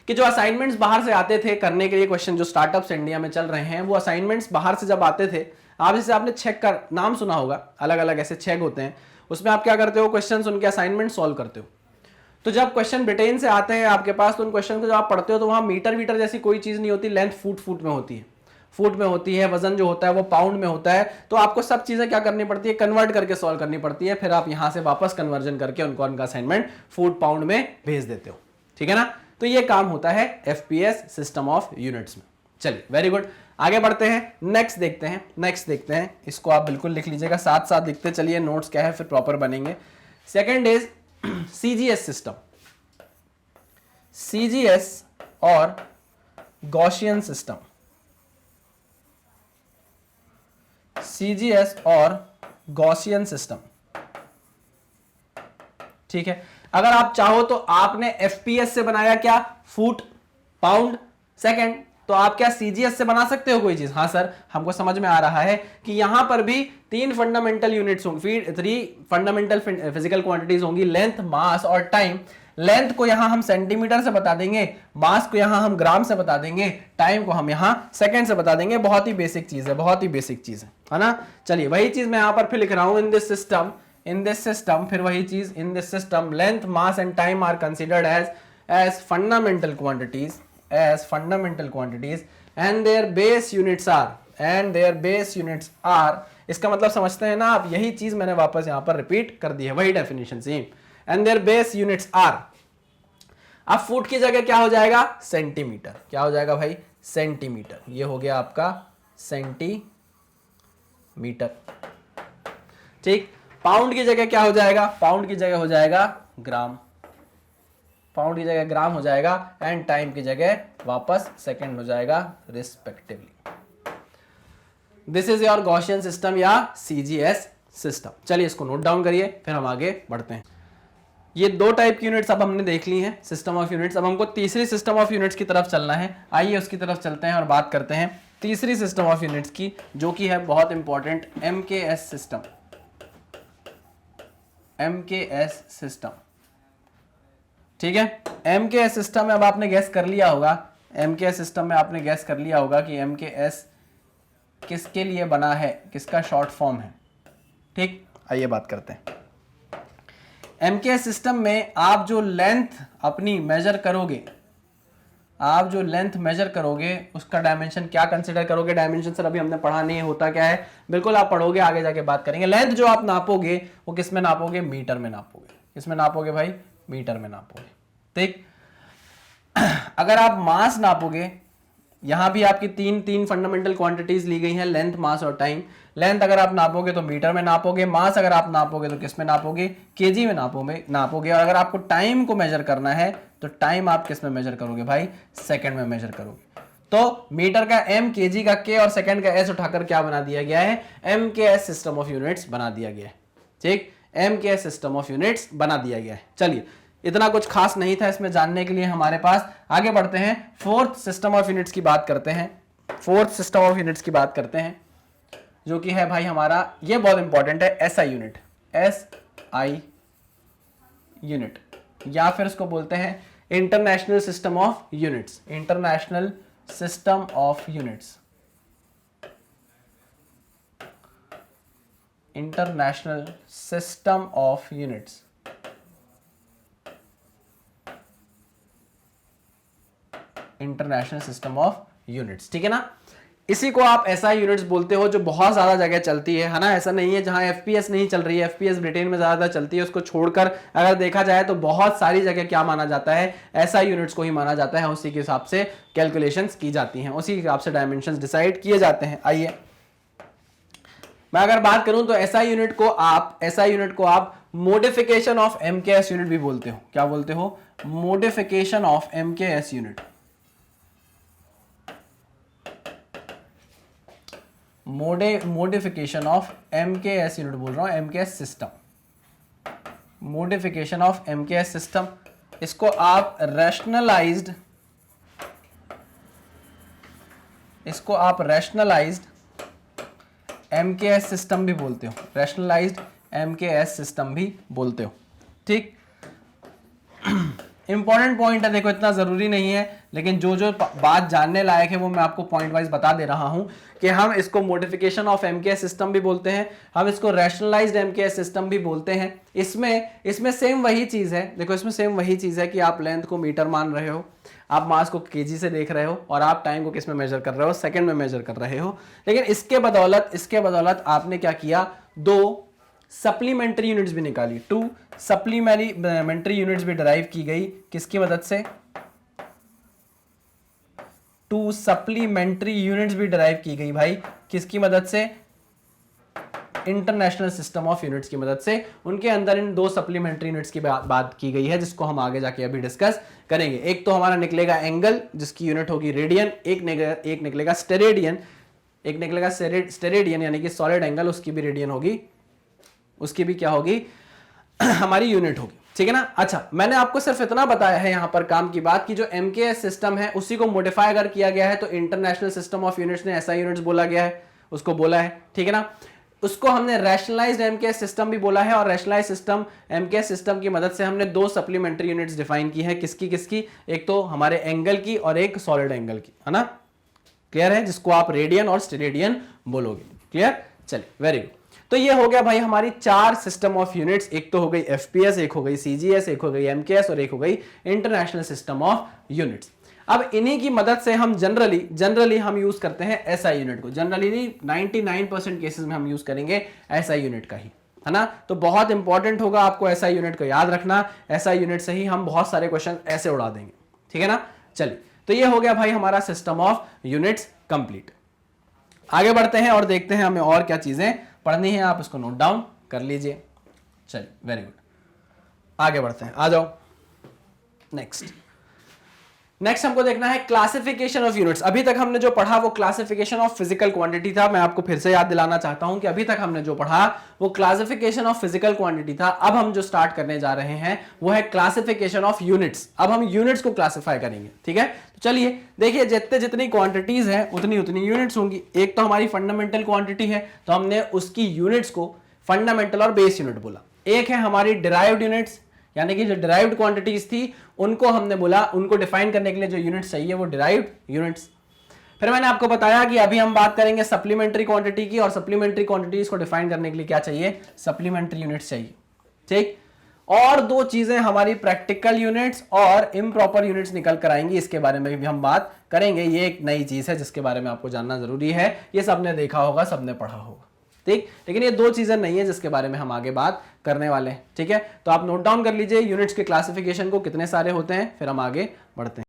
कि जो असाइनमेंट्स बाहर से आते थे करने के लिए क्वेश्चन, जो स्टार्टअप्स इंडिया में चल रहे हैं, वो असाइनमेंट्स बाहर से जब आते थे, आप जैसे आपने चेक का नाम सुना होगा, अलग अलग ऐसे चेक होते हैं, उसमें आप क्या करते हो? क्वेश्चन उनके असाइनमेंट सॉल्व करते हो। तो जब क्वेश्चन ब्रिटेन से आते हैं आपके पास, तो उन क्वेश्चन को जब आप पढ़ते हो तो वहां मीटर जैसी कोई चीज नहीं होती, लेंथ फुट में होती है, वजन जो होता है वो पाउंड में होता है। तो आपको सब चीजें क्या करनी पड़ती है? कन्वर्ट करके सॉल्व करनी पड़ती है। फिर आप यहां से वापस कन्वर्जन करके उनका असाइनमेंट फुट पाउंड में भेज देते हो, ठीक है ना। तो ये काम होता है एफपीएस सिस्टम ऑफ यूनिट्स में। चलिए, वेरी गुड, आगे बढ़ते हैं। नेक्स्ट देखते हैं। इसको आप बिल्कुल लिख लीजिएगा, साथ साथ लिखते चलिए, नोट्स क्या है फिर प्रॉपर बनेंगे। Second is CGS system, CGS और गॉसियन सिस्टम, ठीक है। अगर आप चाहो तो आपने एफपीएस से बनाया क्या? फुट, पाउंड, सेकंड, तो आप क्या सीजीएस से बना सकते हो कोई चीज? हाँ सर, हमको समझ में आ रहा है कि यहां पर भी तीन फंडामेंटल यूनिट्स होंगी, थ्री फंडामेंटल फिजिकल क्वांटिटीज होंगी, लेंथ, मास और टाइम। लेंथ को यहां हम सेंटीमीटर से बता देंगे, मास को यहां हम ग्राम से बता देंगे, टाइम को हम यहां सेकंड से बता देंगे। बहुत ही बेसिक चीज है ना। चलिए, वही चीज मैं यहां पर फिर लिख रहा हूं, इन दिस सिस्टम, फिर वही चीज, in this system length, mass and time are considered as fundamental quantities and their base units are, इसका मतलब समझते हैं ना आप? यही चीज मैंने वापस यहां पर रिपीट कर दी है, वही definition same. and their base units are, अब फुट की जगह क्या हो जाएगा? सेंटीमीटर। क्या हो जाएगा भाई? सेंटीमीटर। ये हो गया आपका सेंटीमीटर, ठीक। पाउंड की जगह क्या हो जाएगा? पाउंड की जगह हो जाएगा ग्राम, हो जाएगा, एंड टाइम की जगह वापस सेकंड हो जाएगा, respectively. This is your Gaussian system या सीजीएस सिस्टम। चलिए, इसको नोट डाउन करिए, फिर हम आगे बढ़ते हैं। ये दो टाइप की यूनिट्स अब हमने देख ली हैं, सिस्टम ऑफ यूनिट्स। अब हमको तीसरी सिस्टम ऑफ यूनिट्स की तरफ चलना है। आइए उसकी तरफ चलते हैं और बात करते हैं तीसरी सिस्टम ऑफ यूनिट्स की, जो कि है बहुत इंपॉर्टेंट, एमकेएस सिस्टम। ठीक है, एमकेएस सिस्टम में अब आपने गैस कर लिया होगा, कि एमकेएस किसके लिए बना है, किसका शॉर्ट फॉर्म है। ठीक, आइए बात करते हैं। एमकेएस सिस्टम में आप जो लेंथ अपनी मेजर करोगे, आप जो लेंथ मेजर करोगे उसका डायमेंशन क्या कंसीडर करोगे। डायमेंशन सर अभी हमने पढ़ा नहीं है, होता क्या है, बिल्कुल आप पढ़ोगे, आगे जाके बात करेंगे। लेंथ जो आप नापोगे वो किस में नापोगे, मीटर में नापोगे। किस में नापोगे भाई, मीटर में नापोगे। ठीक, अगर आप मास नापोगे, यहां भी आपकी तीन फंडामेंटल क्वांटिटीज ली गई हैं, लेंथ, मास और टाइम। लेंथ अगर आप नापोगे तो मीटर में नापोगे, मास अगर आप नापोगे तो किस में नापोगे, केजी में नापोगे। और अगर आपको टाइम को मेजर करना है तो टाइम आप किस में मेजर करोगे भाई, सेकंड में मेजर करोगे। तो मीटर का एम, केजी का के और सेकंड का एस उठाकर क्या बना दिया गया है, एमकेएस सिस्टम ऑफ यूनिट्स बना दिया गया है। ठीक, एमकेएस सिस्टम ऑफ यूनिट्स बना दिया गया है। चलिए, इतना कुछ खास नहीं था इसमें जानने के लिए हमारे पास। आगे बढ़ते हैं, फोर्थ सिस्टम ऑफ यूनिट्स की बात करते हैं। फोर्थ सिस्टम ऑफ यूनिट्स की बात करते हैं, जो कि है भाई हमारा, ये बहुत इंपॉर्टेंट है, एसआई यूनिट। एसआई यूनिट, या फिर इसको बोलते हैं international system of units. International system of units, international system of units. International system of units, ठीक है ना। इसी को आप एसआई यूनिट्स बोलते हो, जो बहुत ज्यादा जगह चलती है ना। ऐसा नहीं है जहां एफपीएस नहीं चल रही है, एफपीएस ब्रिटेन में ज्यादा चलती है, उसको छोड़कर अगर देखा जाए तो बहुत सारी जगह क्या माना जाता है, एसआई यूनिट्स को ही माना जाता है। उसी के हिसाब से कैलकुलेशंस की जाती हैं, उसी के हिसाब से डायमेंशंस डिसाइड किए जाते हैं। आइए मैं अगर बात करूं तो एसआई यूनिट को आप मोडिफिकेशन ऑफ एमकेएस यूनिट भी बोलते हो। क्या बोलते हो, modification of MKS unit. Modification of MKS unit बोल रहा हूं, MKS system, modification of MKS system. इसको आप रैशनलाइज्ड एमकेएस सिस्टम भी बोलते हो, रैशनलाइज्ड एमकेएस सिस्टम भी बोलते हो। ठीक, इंपॉर्टेंट पॉइंट है, देखो इतना जरूरी नहीं है, लेकिन जो जो बात जानने लायक है वो मैं आपको पॉइंट वाइज बता दे रहा हूं कि हम इसको मोडिफिकेशन ऑफ एमकेएस सिस्टम भी बोलते हैं, हम इसको रैशनलाइज्ड एमकेएस सिस्टम भी बोलते हैं। इसमें सेम वही चीज है, देखो इसमें सेम वही चीज है कि आप लेंथ को मीटर मान रहे हो, आप मास को केजी से देख रहे हो, और आप टाइम को किस में मेजर कर रहे हो, सेकंड में मेजर कर रहे हो। लेकिन इसके बदौलत आपने क्या किया, दो सप्लीमेंट्री यूनिट्स भी निकाली, 2 सप्लीमेंट्री यूनिट्स भी डिराइव की गई। किसकी मदद से, 2 सप्लीमेंट्री यूनिट्स भी डिराइव की गई भाई, किसकी मदद से, इंटरनेशनल सिस्टम ऑफ यूनिट्स की मदद से। उनके अंदर इन 2 सप्लीमेंट्री यूनिट्स की बात की गई है, जिसको हम आगे जाके अभी डिस्कस करेंगे। एक तो हमारा निकलेगा एंगल, जिसकी यूनिट होगी रेडियन, एक निकलेगा स्टेरेडियन, यानी कि सॉलिड एंगल, उसकी भी रेडियन होगी, उसकी भी क्या होगी हमारी यूनिट होगी। ठीक है ना। अच्छा, मैंने आपको सिर्फ इतना बताया है यहां पर काम की बात कि जो एमकेएस सिस्टम है उसी को मॉडिफाई अगर किया गया है तो इंटरनेशनल सिस्टम ऑफ यूनिट्स ने एसआई यूनिट्स बोला गया है, उसको बोला है। ठीक है ना। उसको हमने रैशनलाइज्ड एमकेएस सिस्टम भी बोला है, और रैशनलाइज्ड सिस्टम एमकेएस सिस्टम की मदद से हमने 2 सप्लीमेंट्री यूनिट्स डिफाइन की है। किसकी, एक तो हमारे एंगल की और एक सॉलिड एंगल की, है ना। क्लियर है, जिसको आप रेडियन और स्टेरेडियन बोलोगे। क्लियर, चलिए, वेरी गुड। तो ये हो गया भाई हमारी 4 सिस्टम ऑफ यूनिट्स, एक तो हो गई एफपीएस, एक हो गई सीजीएस, एक हो गई एमकेएस और एक हो गई इंटरनेशनल सिस्टम ऑफ यूनिट्स। अब इन्हीं की मदद से हम जनरली हम यूज करते हैं एसआई यूनिट को। जनरली नहीं, 99% केसेस में हम यूज करेंगे एसआई यूनिट का ही, है ना। तो बहुत इंपॉर्टेंट होगा आपको एसआई यूनिट को याद रखना। एसआई यूनिट से ही हम बहुत सारे क्वेश्चन ऐसे उड़ा देंगे। ठीक है ना। चलिए, तो ये हो गया भाई हमारा सिस्टम ऑफ यूनिट्स कंप्लीट। आगे बढ़ते हैं और देखते हैं हमें और क्या चीजें पढ़नी है, आप इसको नोट डाउन कर लीजिए। चलिए, वेरी गुड, आगे बढ़ते हैं, आ जाओ। नेक्स्ट हमको देखना है क्लासिफिकेशन ऑफ यूनिट्स। अभी तक हमने जो पढ़ा वो क्लासिफिकेशन ऑफ फिजिकल क्वांटिटी था। मैं आपको फिर से याद दिलाना चाहता हूं कि अभी तक हमने जो पढ़ा वो क्लासिफिकेशन ऑफ फिजिकल क्वांटिटी था। अब हम जो स्टार्ट करने जा रहे हैं वो है क्लासिफिकेशन ऑफ यूनिट्स। अब हम यूनिट्स को क्लासिफाई करेंगे। ठीक है, तो चलिए देखिए, जितनी क्वांटिटीज हैं उतनी यूनिट्स होंगी। एक तो हमारी फंडामेंटल क्वांटिटी है, तो हमने उसकी यूनिट्स को फंडामेंटल और बेस यूनिट बोला। एक है हमारी डिराइव्ड यूनिट्स, यानी कि जो डिराइव्ड क्वांटिटीज थी उनको हमने बोला, उनको डिफाइन करने के लिए जो यूनिट्स चाहिए वो डिराइव्ड यूनिट्स। फिर मैंने आपको बताया कि अभी हम बात करेंगे सप्लीमेंट्री क्वांटिटी की, और सप्लीमेंट्री क्वांटिटीज को डिफाइन करने के लिए क्या चाहिए, सप्लीमेंट्री यूनिट्स चाहिए। ठीक, और दो चीजें हमारी प्रैक्टिकल यूनिट्स और इम्प्रॉपर यूनिट्स निकल कर आएंगी, इसके बारे में भी हम बात करेंगे। ये एक नई चीज है जिसके बारे में आपको जानना जरूरी है, ये सबने देखा होगा, सबने पढ़ा होगा, ठीक, लेकिन ये दो चीजें नहीं है जिसके बारे में हम आगे बात करने वाले हैं। ठीक है, तो आप नोट डाउन कर लीजिए यूनिट्स के क्लासिफिकेशन को, कितने सारे होते हैं, फिर हम आगे बढ़ते हैं।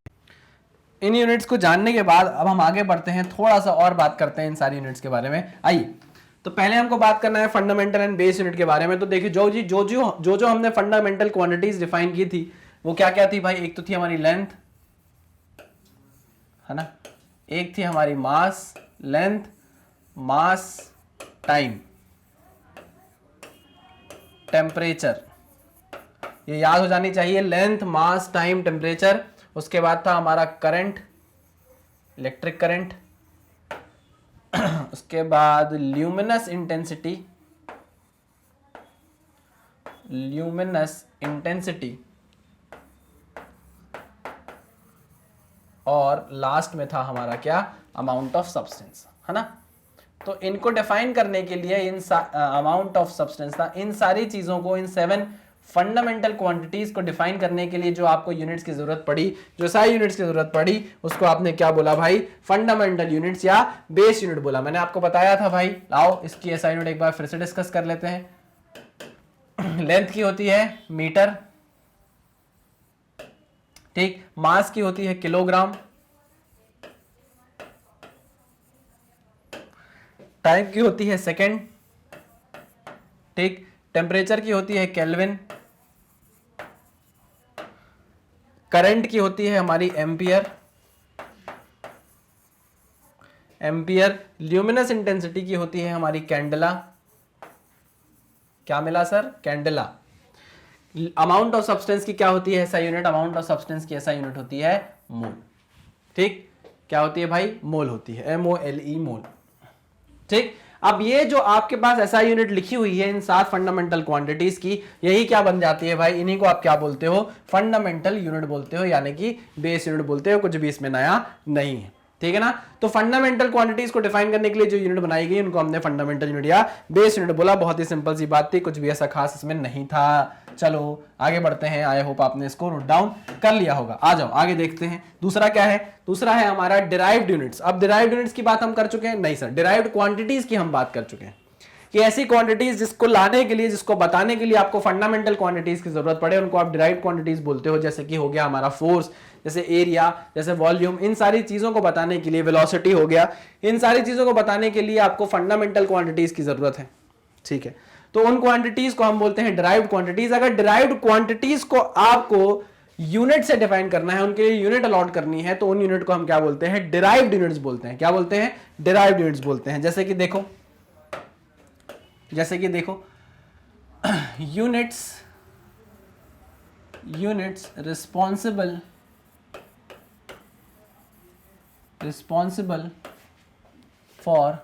इन यूनिट्स को जानने के बाद अब हम आगे बढ़ते हैं, थोड़ा सा और बात करते हैं इन सारी यूनिट्स के बारे में। आइए, तो पहले हमको बात करना है फंडामेंटल एंड बेस यूनिट के बारे में। तो देखिए जो हमने फंडामेंटल क्वांटिटीज डिफाइन की थी वो क्या क्या थी भाई, एक तो थी हमारी लेंथ, है ना, एक थी हमारी मास, लेंथ, मास, टाइम, टेम्परेचर, ये याद हो जानी चाहिए, लेंथ, मास, टाइम, टेम्परेचर। उसके बाद था हमारा करंट, इलेक्ट्रिक करंट। उसके बाद ल्यूमिनस इंटेंसिटी, ल्यूमिनस इंटेंसिटी, और लास्ट में था हमारा क्या, अमाउंट ऑफ सब्सटेंस, है ना। तो इनको डिफाइन करने के लिए अमाउंट ऑफ सब्सटेंस था, इन सारी चीजों को, इन 7 फंडामेंटल क्वांटिटीज को डिफाइन करने के लिए जो आपको यूनिट्स की जरूरत पड़ी, जो सारी यूनिट्स की जरूरत पड़ी, उसको आपने क्या बोला भाई, फंडामेंटल यूनिट्स या बेस यूनिट बोला। मैंने आपको बताया था भाई, लाओ इसकी एसआई यूनिट एक बार फिर से डिस्कस कर लेते हैं। लेंथ की होती है मीटर, ठीक, मास की होती है किलोग्राम, टाइम की होती है सेकेंड, ठीक, टेम्परेचर की होती है केल्विन, करंट की होती है हमारी एम्पियर, ल्यूमिनस इंटेंसिटी की होती है हमारी कैंडेला, क्या मिला sir, candela. Amount of substance की क्या होती है ऐसा यूनिट, अमाउंट ऑफ सब्सटेंस की ऐसा यूनिट होती है मोल, ठीक, क्या होती है भाई, मोल होती है, MOLE, मोल। ठीक, अब ये जो आपके पास ऐसा यूनिट लिखी हुई है इन 7 फंडामेंटल क्वांटिटीज की, यही क्या बन जाती है भाई, इन्हीं को आप क्या बोलते हो, फंडामेंटल यूनिट बोलते हो, यानी कि बेस यूनिट बोलते हो, कुछ भी इसमें नया नहीं है। ठीक है ना, तो फंडामेंटल क्वांटिटीज को डिफाइन करने के लिए जो यूनिट बनाई गई उनको हमने फंडामेंटल यूनिट या बेस यूनिट बोला। बहुत ही सिंपल सी बात थी, कुछ भी ऐसा खास इसमें नहीं था। चलो आगे बढ़ते हैं, आई होप आपने इसको नोट डाउन कर लिया होगा। आ जाओ आगे देखते हैं, दूसरा क्या है, दूसरा है हमारा डिराइव्ड यूनिट्स। अब डिराइव्ड यूनिट्स की बात हम कर चुके हैं, नहीं सर, डिराइव्ड क्वांटिटीज की हम बात कर चुके हैं कि ऐसी क्वांटिटीज जिसको लाने के लिए, जिसको बताने के लिए आपको फंडामेंटल क्वांटिटीज की जरूरत पड़े, उनको आप डिराइव्ड क्वांटिटीज बोलते हो। जैसे कि हो गया हमारा फोर्स, जैसे एरिया, जैसे वॉल्यूम, इन सारी चीजों को बताने के लिए, वेलोसिटी हो गया, इन सारी चीजों को बताने के लिए आपको फंडामेंटल क्वांटिटीज की जरूरत है। ठीक है, तो उन क्वांटिटीज को हम बोलते हैं डिराइव्ड क्वांटिटीज। अगर डिराइव्ड क्वांटिटीज को आपको यूनिट से डिफाइन करना है, उनके लिए यूनिट अलॉट करनी है, तो उन यूनिट को हम क्या बोलते हैं, डिराइव्ड यूनिट्स बोलते हैं। क्या बोलते हैं, डिराइव्ड यूनिट्स बोलते हैं। जैसे कि देखो units responsible for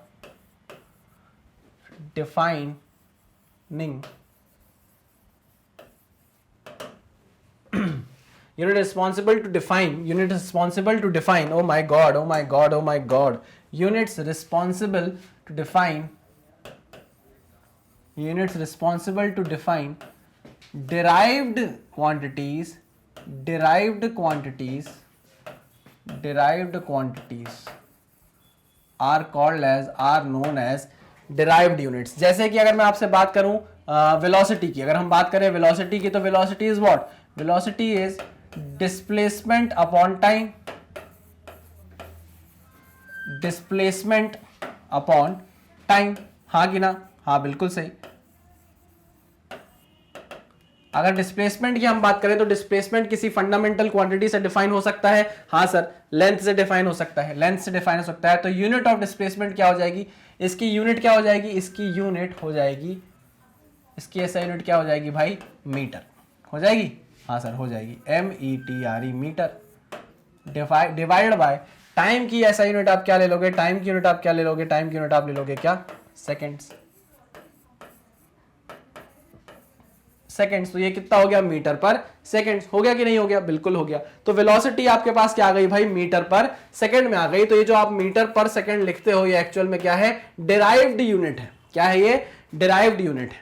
defining unit responsible to define, oh my god, units responsible to define derived quantities are known as derived units। जैसे कि अगर मैं आपसे बात करूं वेलोसिटी की, अगर हम बात करें वेलोसिटी की, तो velocity is what, velocity is displacement upon time, हाँ कि ना, हाँ बिल्कुल सही। अगर डिस्प्लेसमेंट की हम बात करें तो डिस्प्लेसमेंट किसी फंडामेंटल क्वांटिटी से डिफाइन हो सकता है, हाँ सर, लेंथ से डिफाइन हो सकता है, तो यूनिट ऑफ डिस्प्लेसमेंट क्या हो जाएगी, इसकी यूनिट क्या हो जाएगी, इसकी ऐसा यूनिट क्या हो जाएगी भाई, मीटर हो जाएगी, हाँ सर हो जाएगी, METRE, metre, divide by time की ऐसा यूनिट आप क्या ले लोगे, टाइम की यूनिट आप ले लोगे क्या, सेकेंड्स। सेकंड्स, तो ये कितना हो गया मीटर पर सेकंड, हो गया कि नहीं हो गया, बिल्कुल हो गया। तो वेलोसिटी आपके पास क्या आ गई भाई, मीटर पर सेकंड में आ गई। तो ये जो आप मीटर पर सेकंड लिखते हो ये एक्चुअल में क्या है, डिराइव्ड यूनिट है। क्या है ये, डिराइव्ड यूनिट है।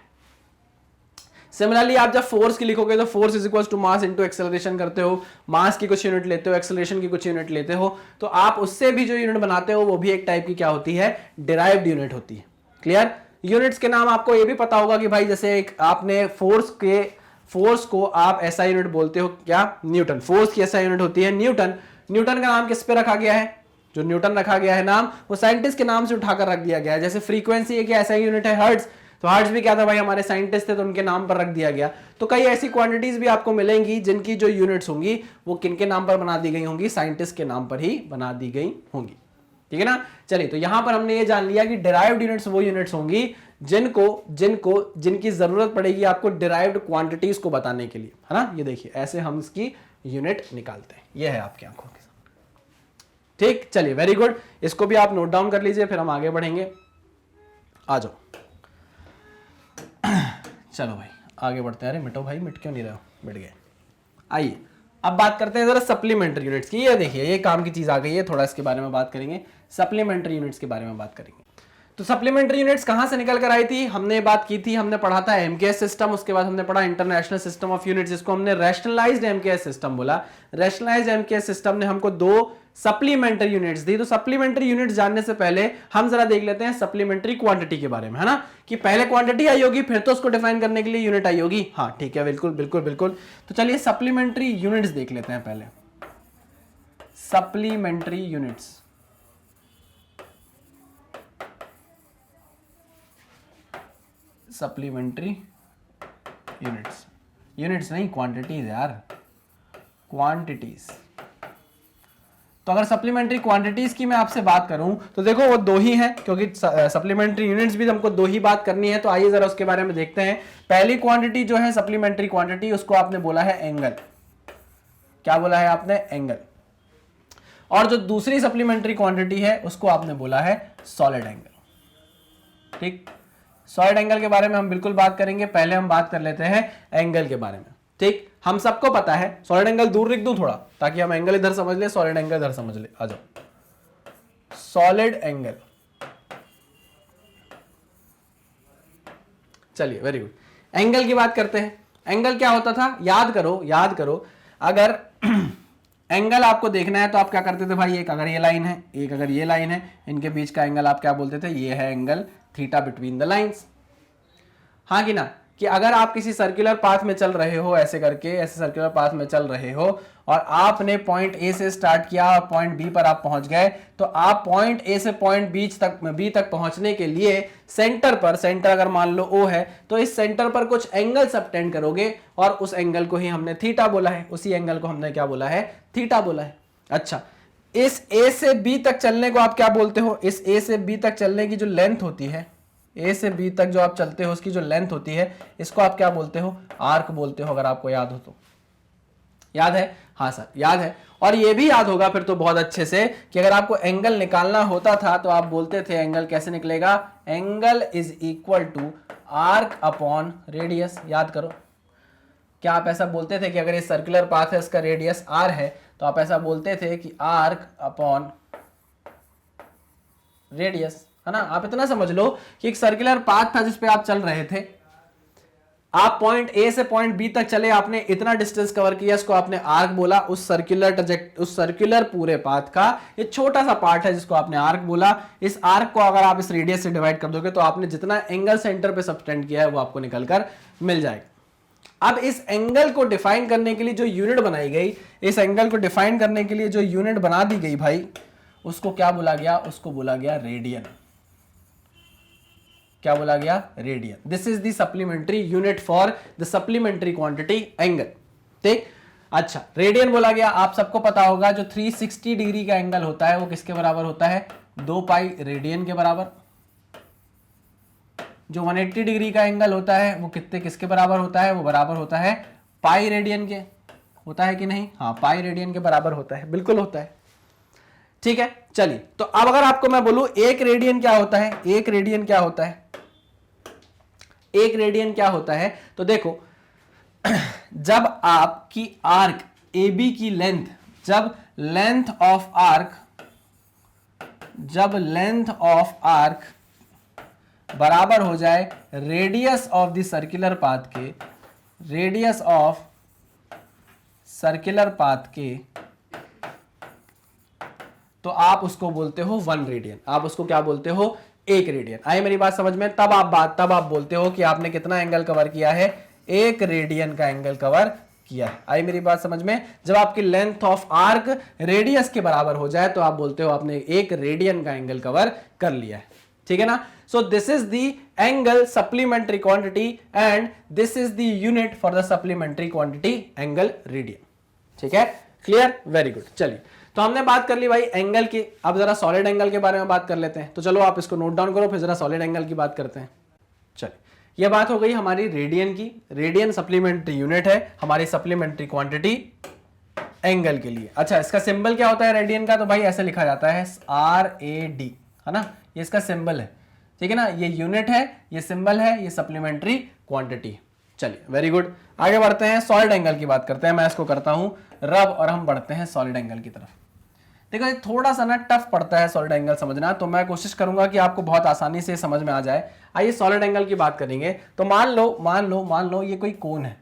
सिमिलरली आप जब फोर्स की लिखोगे तो force is equal to mass into acceleration करते हो, मास की कुछ यूनिट लेते हो, एक्सेलरेशन की कुछ यूनिट लेते हो, तो आप उससे भी जो यूनिट बनाते हो वो भी एक टाइप की क्या होती है, डिराइव्ड यूनिट होती है। क्लियर। यूनिट्स के नाम आपको ये भी पता होगा कि भाई जैसे एक आपने फोर्स को आप ऐसा यूनिट बोलते हो क्या, न्यूटन। फोर्स की ऐसा यूनिट होती है न्यूटन। न्यूटन का नाम किस पे रखा गया है, जो न्यूटन रखा गया है नाम, वो साइंटिस्ट के नाम से उठाकर रख दिया गया है। जैसे फ्रीक्वेंसी एक ऐसा यूनिट है हर्ट्ज, तो हर्ट्ज भी क्या था भाई, हमारे साइंटिस्ट थे तो उनके नाम पर रख दिया गया। तो कई ऐसी क्वांटिटीज भी आपको मिलेंगी जिनकी जो यूनिट्स होंगी वो किनके नाम पर बना दी गई होंगी, साइंटिस्ट के नाम पर ही बना दी गई होंगी। ठीक है ना। चलिए, तो यहां पर हमने ये जान लिया कि डिराइव्ड यूनिट्स वो यूनिट्स होंगी जिनकी जरूरत पड़ेगी आपको डिराइव्ड क्वांटिटीज को बताने के लिए, है ना। ये देखिए ऐसे हम इसकी यूनिट निकालते हैं, ये है आपकी आंखों के सामने। ठीक, चलिए वेरी गुड, इसको भी आप नोट डाउन कर लीजिए, फिर हम आगे बढ़ेंगे। आ जाओ, चलो भाई आगे बढ़ते हैं। अरे मिटो भाई, मिट क्यों नहीं रहे हो, मिट गए। आइए अब बात करते हैं जरा सप्लीमेंट्री यूनिट्स की। ये देखिए ये काम की चीज आ गई है, थोड़ा इसके बारे में बात करेंगे, सप्लीमेंट्री यूनिट्स के बारे में बात करेंगे। तो सप्लीमेंट्री यूनिट्स कहां से निकल कर आई थी, हमने बात की थी, हमने पढ़ा था एमकेएस सिस्टम, उसके बाद हमने पढ़ा इंटरनेशनल सिस्टम ऑफ यूनिट्स, जिसको हमने रैशनलाइज्ड एमकेएस सिस्टम बोला। रैशनलाइज्ड एमकेएस सिस्टम ने हमको दो सप्लीमेंट्री यूनिट्स दी। तो सप्लीमेंट्री यूनिट्स जानने से पहले हम जरा देख लेते हैं सप्लीमेंट्री क्वांटिटी के बारे में, है ना, कि पहले क्वांटिटी आई होगी फिर तो उसको डिफाइन करने के लिए यूनिट आई होगी। हाँ ठीक है, बिल्कुल बिल्कुल बिल्कुल। तो चलिए सप्लीमेंट्री यूनिट्स देख लेते हैं पहले। Supplementary units, supplementary units, units नहीं क्वांटिटीज यार, क्वांटिटीज। तो अगर सप्लीमेंट्री क्वांटिटीज की मैं आपसे बात करूं तो देखो वो दो ही हैं, क्योंकि सप्लीमेंट्री यूनिट्स भी हमको दो ही बात करनी है। तो आइए जरा उसके बारे में देखते हैं। पहली क्वांटिटी जो है सप्लीमेंट्री क्वांटिटी, उसको आपने बोला है एंगल। क्या बोला है आपने, एंगल। और जो दूसरी सप्लीमेंट्री क्वांटिटी है उसको आपने बोला है सॉलिड एंगल। ठीक, सॉलिड एंगल के बारे में हम बिल्कुल बात करेंगे, पहले हम बात कर लेते हैं एंगल के बारे में। ठीक, हम सबको पता है, सॉलिड एंगल दूर लिख दूं थोड़ा ताकि हम एंगल इधर समझ ले, सॉलिड एंगल इधर समझ ले। आ जाओ, सॉलिड एंगल। चलिए वेरी गुड, एंगल की बात करते हैं। एंगल क्या होता था, याद करो। अगर एंगल आपको देखना है तो आप क्या करते थे भाई, एक अगर ये लाइन है, एक अगर ये लाइन है, इनके बीच का एंगल आप क्या बोलते थे, ये है angle theta between the lines. हाँ कि ना, कि अगर आप किसी सर्कुलर पाथ में चल रहे हो, ऐसे करके ऐसे सर्कुलर पाथ में चल रहे हो और आपने पॉइंट ए से स्टार्ट किया और पॉइंट बी पर आप पहुंच गए, तो आप पॉइंट ए से पॉइंट बी तक पहुंचने के लिए सेंटर अगर मान लो ओ है, तो इस सेंटर पर कुछ एंगल सबटेंड करोगे और उस एंगल को ही हमने थीटा बोला है। उसी एंगल को हमने क्या बोला है, थीटा बोला है। अच्छा, इस ए से बी तक चलने को आप क्या बोलते हो, इस ए से बी तक चलने की जो लेंथ होती है, ए से बी तक जो आप चलते हो उसकी जो लेंथ होती है, इसको आप क्या बोलते हो, आर्क बोलते हो। अगर आपको याद हो तो, याद है, हाँ सर याद है। और ये भी याद होगा फिर तो बहुत अच्छे से कि अगर आपको एंगल निकालना होता था तो आप बोलते थे एंगल कैसे निकलेगा, angle is equal to arc upon radius. याद करो, क्या आप ऐसा बोलते थे कि अगर ये सर्कुलर पाथ है, इसका रेडियस आर है, तो आप ऐसा बोलते थे कि आर्क अपॉन रेडियस, है ना। आप इतना समझ लो कि एक सर्कुलर पाथ था जिस पे आप चल रहे थे, आप पॉइंट ए से पॉइंट बी तक चले, आपने इतना डिस्टेंस कवर किया, इसको आपने आर्क बोला। उस सर्कुलर पूरे पाथ का ये छोटा सा पार्ट है जिसको आपने आर्क बोला। इस आर्क को अगर आप इस रेडियस से डिवाइड कर दोगे तो आपने जितना एंगल सेंटर पे सबटेंड किया है वो आपको निकलकर मिल जाएगा। अब इस एंगल को डिफाइन करने के लिए जो यूनिट बनाई गई, इस एंगल को डिफाइन करने के लिए जो यूनिट बना दी गई भाई, उसको क्या बोला गया, उसको बोला गया रेडियन। क्या बोला गया, radian. This is the supplementary unit for the supplementary quantity angle. ठीक, अच्छा रेडियन बोला गया। आप सबको पता होगा जो 360 डिग्री का एंगल होता है वो किसके बराबर होता है, 2 पाई रेडियन के बराबर। जो 180 डिग्री का एंगल होता है वो किसके बराबर होता है, वो बराबर होता है पाई रेडियन के। होता है कि नहीं, हाँ पाई रेडियन के बराबर होता है, बिल्कुल होता है। ठीक है, चलिए तो अब अगर आपको मैं बोलूं एक रेडियन क्या होता है, एक रेडियन क्या होता है, एक रेडियन क्या होता है, तो देखो जब आपकी आर्क AB की लेंथ, जब लेंथ ऑफ आर्क बराबर हो जाए radius of the circular path के, रेडियस ऑफ सर्कुलर पाथ के, तो आप उसको बोलते हो 1 रेडियन। आप उसको क्या बोलते हो? 1 रेडियन। आई मेरी बात समझ में? तब आप बोलते हो कि आपने कितना एंगल कवर किया है? 1 रेडियन का एंगल कवर किया है। आई मेरी बात समझ में? जब आपकी लेंथ ऑफ आर्क रेडियस के बराबर हो जाए तो आप बोलते हो आपने 1 रेडियन का एंगल कवर कर लिया है। ठीक है ना? So this is the angle supplementary quantity and this is the unit for the supplementary quantity angle radian. ठीक है? क्लियर? Very good. चलिए, तो हमने बात कर ली भाई एंगल की। अब जरा सॉलिड एंगल के बारे में बात कर लेते हैं। तो चलो आप इसको नोट डाउन करो, फिर जरा सॉलिड एंगल की बात करते हैं। चलिए, ये बात हो गई हमारी रेडियन की। रेडियन सप्लीमेंट्री यूनिट है हमारी सप्लीमेंट्री क्वांटिटी एंगल के लिए। अच्छा, इसका सिंबल क्या होता है रेडियन का? तो भाई ऐसे लिखा जाता है RAD, है ना? ये इसका सिंबल है। ठीक है ना? ये यूनिट है, ये सिंबल है, ये सप्लीमेंट्री क्वांटिटी। चलिए, वेरी गुड। आगे बढ़ते हैं, सॉलिड एंगल की बात करते हैं। मैं इसको करता हूं रब और हम बढ़ते हैं सॉलिड एंगल की तरफ। देखो, ये थोड़ा सा ना टफ पड़ता है सॉलिड एंगल समझना, तो मैं कोशिश करूंगा कि आपको बहुत आसानी से समझ में आ जाए। आइए सॉलिड एंगल की बात करेंगे। तो मान लो ये कोई कोन है।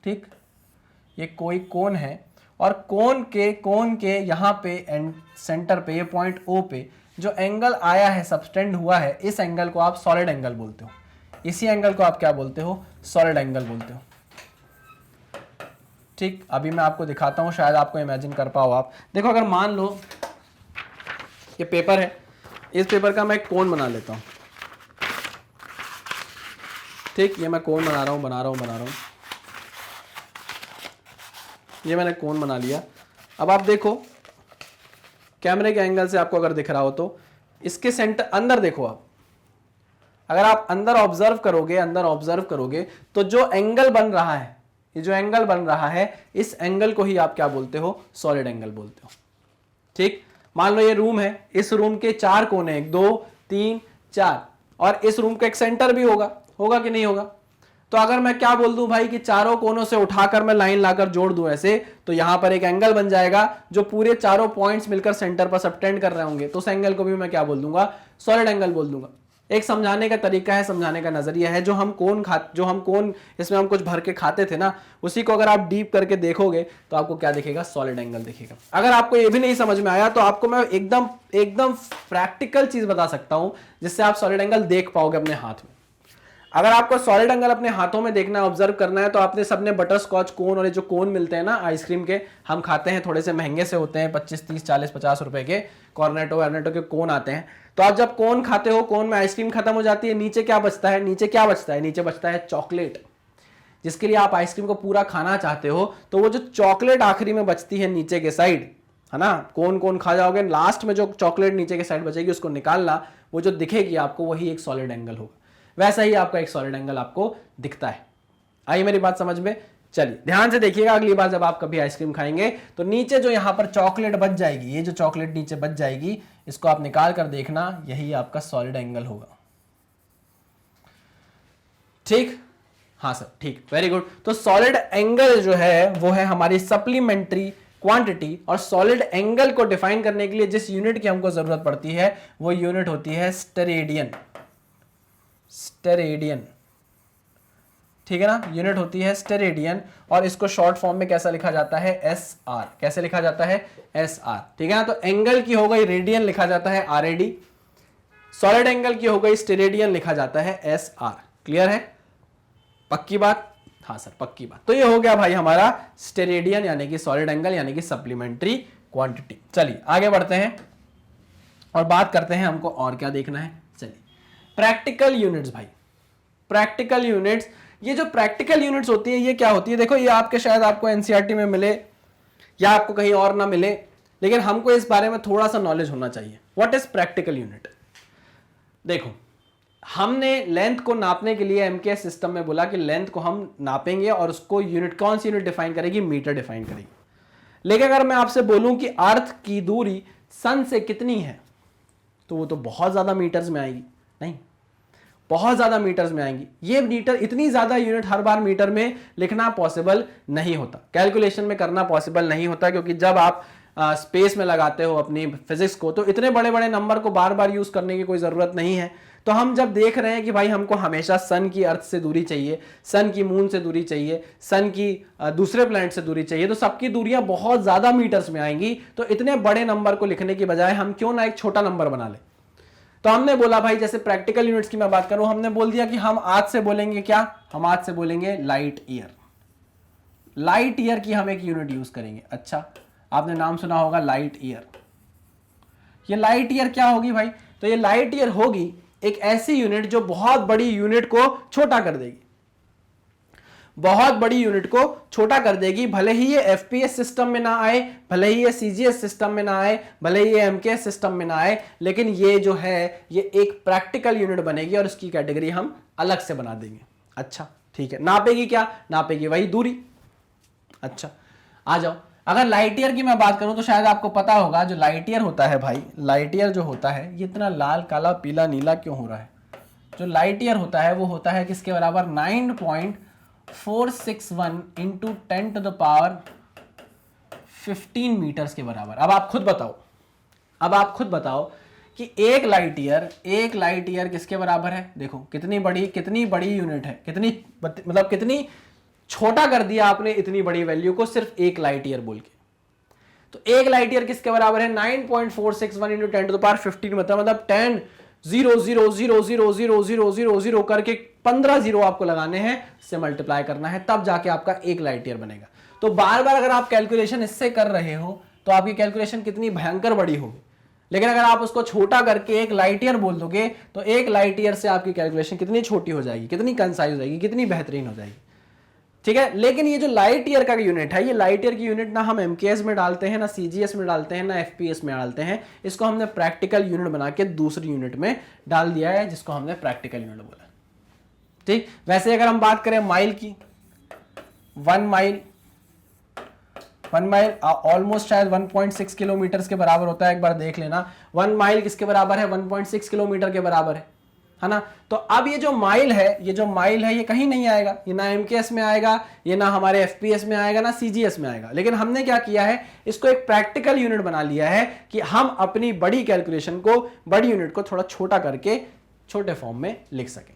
ठीक, ये कोई कोन है और कोन के यहाँ पे एंड सेंटर पे, ये पॉइंट O पे जो एंगल आया है, सबटेंड हुआ है, इस एंगल को आप सॉलिड एंगल बोलते हो। इसी एंगल को आप क्या बोलते हो? सॉलिड एंगल बोलते हो। ठीक, अभी मैं आपको दिखाता हूं, शायद आपको इमेजिन कर पाओ आप। देखो, अगर मान लो ये पेपर है, इस पेपर का मैं एक कोन बना लेता हूं। ठीक, ये मैं कोन बना रहा हूं। ये मैंने कोन बना लिया। अब आप देखो, कैमरे के एंगल से आपको अगर दिख रहा हो तो इसके सेंटर अंदर देखो आप। अगर आप अंदर ऑब्जर्व करोगे तो जो एंगल बन रहा है, ये जो एंगल बन रहा है, इस एंगल को ही आप क्या बोलते हो? सॉलिड एंगल बोलते हो। ठीक, मान लो ये रूम है, इस रूम के 4 कोने, 1 2 3 4, और इस रूम का एक सेंटर भी होगा कि नहीं होगा? तो अगर मैं क्या बोल दूं भाई कि चारों कोनों से उठाकर मैं लाइन लाकर जोड़ दूं ऐसे, तो यहां पर एक एंगल बन जाएगा जो पूरे चारों पॉइंट्स मिलकर सेंटर पर सबटेंड कर रहे होंगे। तो उस एंगल को भी मैं क्या बोल दूंगा? सॉलिड एंगल बोल दूंगा। एक समझाने का तरीका है, समझाने का नजरिया है। जो हम कोन इसमें हम कुछ भर के खाते थे ना, उसी को अगर आप डीप करके देखोगे तो आपको क्या दिखेगा? सॉलिड एंगल दिखेगा। अगर आपको ये भी नहीं समझ में आया तो आपको मैं एकदम प्रैक्टिकल चीज बता सकता हूं जिससे आप सॉलिड एंगल देख पाओगे अपने हाथ में। अगर आपको सॉलिड एंगल अपने हाथों में देखना है, ऑब्जर्व करना है, तो आपने सबने बटर स्कॉच कोन और ये जो कोन मिलते हैं ना आइसक्रीम के, हम खाते हैं, थोड़े से महंगे से होते हैं, 25 30 40 50 रुपए के कॉर्नेटो के कोन आते हैं। तो आप जब कोन खाते हो, कोन में आइसक्रीम खत्म हो जाती है, नीचे क्या बचता है? नीचे बचता है चॉकलेट, जिसके लिए आप आइसक्रीम को पूरा खाना चाहते हो। तो वो जो चॉकलेट आखिरी में बचती है नीचे के साइड, है ना? कोन खा जाओगे, लास्ट में जो चॉकलेट नीचे के साइड बचेगी उसको निकालना, वो जो दिखेगी आपको, वही एक सॉलिड एंगल होगा। वैसा ही आपका एक सॉलिड एंगल आपको दिखता है। आई मेरी बात समझ में? चलिए, ध्यान से देखिएगा। अगली बार जब आप कभी आइसक्रीम खाएंगे तो नीचे जो यहां पर चॉकलेट बच जाएगी, ये जो चॉकलेट नीचे बच जाएगी, इसको आप निकाल कर देखना, यही आपका सॉलिड एंगल होगा। ठीक, हाँ सर, ठीक, वेरी गुड। तो सॉलिड एंगल जो है वो है हमारी सप्लीमेंट्री क्वांटिटी, और सॉलिड एंगल को डिफाइन करने के लिए जिस यूनिट की हमको जरूरत पड़ती है वो यूनिट होती है स्टेरेडियन। ठीक है ना? यूनिट होती है स्टेरेडियन, और इसको शॉर्ट फॉर्म में कैसा लिखा जाता है? SR। कैसे लिखा जाता है? SR। ठीक है ना? तो एंगल की हो गई रेडियन, लिखा जाता है RAD। सॉलिड एंगल की हो गई स्टेरेडियन, लिखा जाता है SR। क्लियर है? पक्की बात? हाँ सर, पक्की बात। तो ये हो गया भाई हमारा स्टेरेडियन यानी कि सॉलिड एंगल यानी कि सप्लीमेंट्री क्वांटिटी। चलिए आगे बढ़ते हैं और बात करते हैं हमको और क्या देखना है। चलिए, प्रैक्टिकल यूनिट्स भाई, प्रैक्टिकल यूनिट्स। ये जो प्रैक्टिकल यूनिट्स होती है, ये क्या होती है? देखो, ये आपके शायद आपको एनसीईआरटी में मिले या आपको कहीं और ना मिले, लेकिन हमको इस बारे में थोड़ा सा नॉलेज होना चाहिए। What is practical unit? देखो, हमने लेंथ को नापने के लिए एमकेएस सिस्टम में बोला कि लेंथ को हम नापेंगे और उसको यूनिट, कौन सी यूनिट डिफाइन करेगी? मीटर डिफाइन करेगी। लेकिन अगर मैं आपसे बोलूं कि अर्थ की दूरी सन से कितनी है, तो वो तो बहुत ज्यादा मीटर्स में आएगी। नहीं, बहुत ज्यादा मीटर्स में आएंगी। ये मीटर, इतनी ज्यादा यूनिट हर बार मीटर में लिखना पॉसिबल नहीं होता, कैलकुलेशन में करना पॉसिबल नहीं होता, क्योंकि जब आप स्पेस में लगाते हो अपनी फिजिक्स को तो इतने बड़े बड़े नंबर को बार बार यूज करने की कोई जरूरत नहीं है। तो हम जब देख रहे हैं कि भाई हमको हमेशा सन की अर्थ से दूरी चाहिए, सन की मून से दूरी चाहिए, सन की दूसरे प्लैनेट से दूरी चाहिए, तो सबकी दूरियां बहुत ज्यादा मीटर्स में आएंगी। तो इतने बड़े नंबर को लिखने की बजाय हम क्यों ना एक छोटा नंबर बना ले। तो हमने बोला भाई, जैसे प्रैक्टिकल यूनिट्स की मैं बात करूं, हमने बोल दिया कि हम आज से बोलेंगे क्या, हम आज से बोलेंगे लाइट ईयर। लाइट ईयर की हम एक यूनिट यूज करेंगे। अच्छा, आपने नाम सुना होगा लाइट ईयर। ये लाइट ईयर क्या होगी भाई? तो ये लाइट ईयर होगी एक ऐसी यूनिट जो बहुत बड़ी यूनिट को छोटा कर देगी, बहुत बड़ी यूनिट को छोटा कर देगी। भले ही ये एफपीएस सिस्टम में ना आए, भले ही ये सीजीएस सिस्टम में ना आए, भले ही ये एमकेएस सिस्टम में ना आए, लेकिन ये जो है ये एक प्रैक्टिकल यूनिट बनेगी और इसकी कैटेगरी हम अलग से बना देंगे। अच्छा ठीक है, नापेगी क्या? नापेगी वही दूरी। अच्छा आ जाओ, अगर लाइट ईयर की मैं बात करूं तो शायद आपको पता होगा जो लाइट ईयर होता है भाई, लाइट ईयर जो होता है, ये इतना लाल काला पीला नीला क्यों हो रहा है? जो लाइट ईयर होता है वो होता है किसके बराबर? 9.461 into 10 to the power 15 metres के बराबर। अब आप खुद बताओ कि एक लाइट ईयर किसके बराबर है? देखो कितनी बड़ी यूनिट है, कितनी छोटा कर दिया आपने इतनी बड़ी वैल्यू को सिर्फ एक लाइट ईयर बोल के। तो एक लाइट ईयर किसके बराबर है? 9.461 इंटू 10 टू द पावर 15, मतलब 10 0 0 0 0 0 0 0 0 करके 15 जीरो आपको लगाने हैं, इससे मल्टीप्लाई करना है, तब जाके आपका एक लाइट ईयर बनेगा। तो बार बार अगर आप कैलकुलेशन इससे कर रहे हो तो आपकी कैलकुलेशन कितनी भयंकर बड़ी होगी। लेकिन अगर आप उसको छोटा करके एक लाइट ईयर बोल दोगे तो एक लाइट ईयर से आपकी कैलकुलेशन कितनी छोटी हो जाएगी, कितनी कंसाइज हो जाएगी, कितनी बेहतरीन हो जाएगी। ठीक है, लेकिन ये जो लाइट ईयर का यूनिट है, ये लाइट ईयर की यूनिट ना हम एमकेएस में डालते हैं, ना सीजीएस में डालते हैं, ना एफपीएस में डालते हैं। इसको हमने प्रैक्टिकल यूनिट बना के दूसरी यूनिट में डाल दिया है, जिसको हमने प्रैक्टिकल यूनिट बोला। ठीक, वैसे अगर हम बात करें माइल की, 1 माइल ऑलमोस्ट शायद 1.6 किलोमीटर के बराबर होता है। एक बार देख लेना, 1 माइल किसके बराबर है? 1.6 किलोमीटर के बराबर है ना। तो अब ये जो माइल है ये कहीं नहीं आएगा, ये ना एमकेएस में आएगा, ये ना हमारे एफपीएस में आएगा, ना सीजीएस में आएगा। लेकिन हमने क्या किया है, इसको एक प्रैक्टिकल यूनिट बना लिया है कि हम अपनी बड़ी कैलकुलेशन को, बड़ी यूनिट को थोड़ा छोटा करके छोटे फॉर्म में लिख सकें।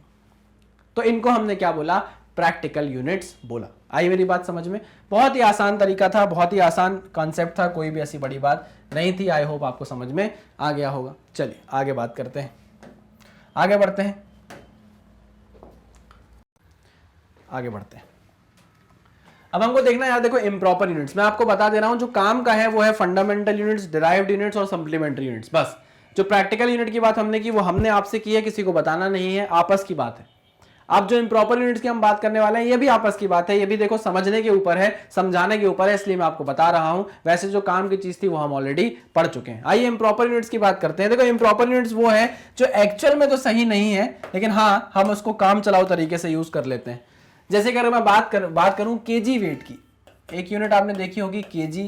तो इनको हमने क्या बोला? प्रैक्टिकल यूनिट्स बोला। आई मेरी बात समझ में? बहुत ही आसान तरीका था, बहुत ही आसान कॉन्सेप्ट था, कोई भी ऐसी बड़ी बात नहीं थी। आई होप आपको समझ में आ गया होगा। चलिए आगे बात करते हैं, आगे बढ़ते हैं। अब हमको देखना है यार, देखो इम्प्रॉपर यूनिट्स मैं आपको बता दे रहा हूं, जो काम का है वो है फंडामेंटल यूनिट्स, डिराइव्ड यूनिट्स और सप्लीमेंट्री यूनिट्स। बस जो प्रैक्टिकल यूनिट की बात हमने की वो हमने आपसे की है, किसी को बताना नहीं है, आपस की बात है। अब जो इम्प्रॉपर यूनिट्स की हम बात करने वाले हैं ये भी आपस की बात है, ये भी देखो समझने के ऊपर है, समझाने के ऊपर है, इसलिए मैं आपको बता रहा हूं। वैसे जो काम की चीज थी वो हम ऑलरेडी पढ़ चुके हैं। आइए इम्प्रॉपर यूनिट्स की बात करते हैं। देखो इम्प्रॉपर यूनिट्स वो है जो एक्चुअल में तो सही नहीं है, लेकिन हाँ हम उसको काम चलाओ तरीके से यूज कर लेते हैं। जैसे कि अगर मैं बात करूं केजी वेट की, एक यूनिट आपने देखी होगी केजी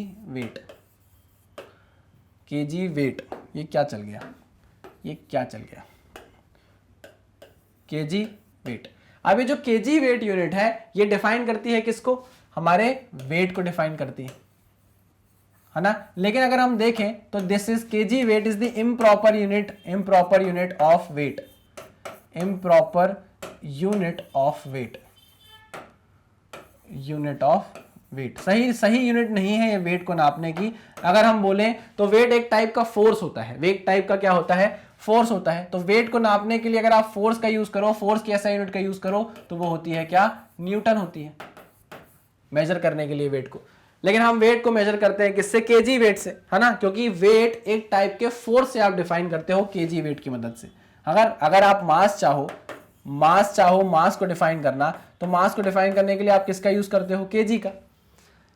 वेट। ये क्या चल गया, केजी वेट। अब ये जो केजी वेट यूनिट है ये डिफाइन करती है किसको? हमारे वेट को डिफाइन करती है ना। लेकिन अगर हम देखें तो this is KG weight is the improper unit of weight, सही यूनिट नहीं है ये वेट को नापने की। अगर हम बोले तो वेट एक टाइप का फोर्स होता है, वेट टाइप का क्या होता है? फोर्स होता है। तो वेट को नापने के लिए अगर आप फोर्स का यूज करो, फोर्स की ऐसा यूनिट का यूज करो तो वो होती है क्या? न्यूटन होती है, मेजर करने के लिए वेट को। लेकिन हम वेट को मेजर करते हैं किससे? केजी वेट से, है ना, क्योंकि वेट एक टाइप के फोर्स से आप डिफाइन करते हो केजी वेट की मदद से। अगर आप मास चाहो मास को डिफाइन करना, तो मास को डिफाइन करने के लिए आप किसका यूज करते हो? केजी का।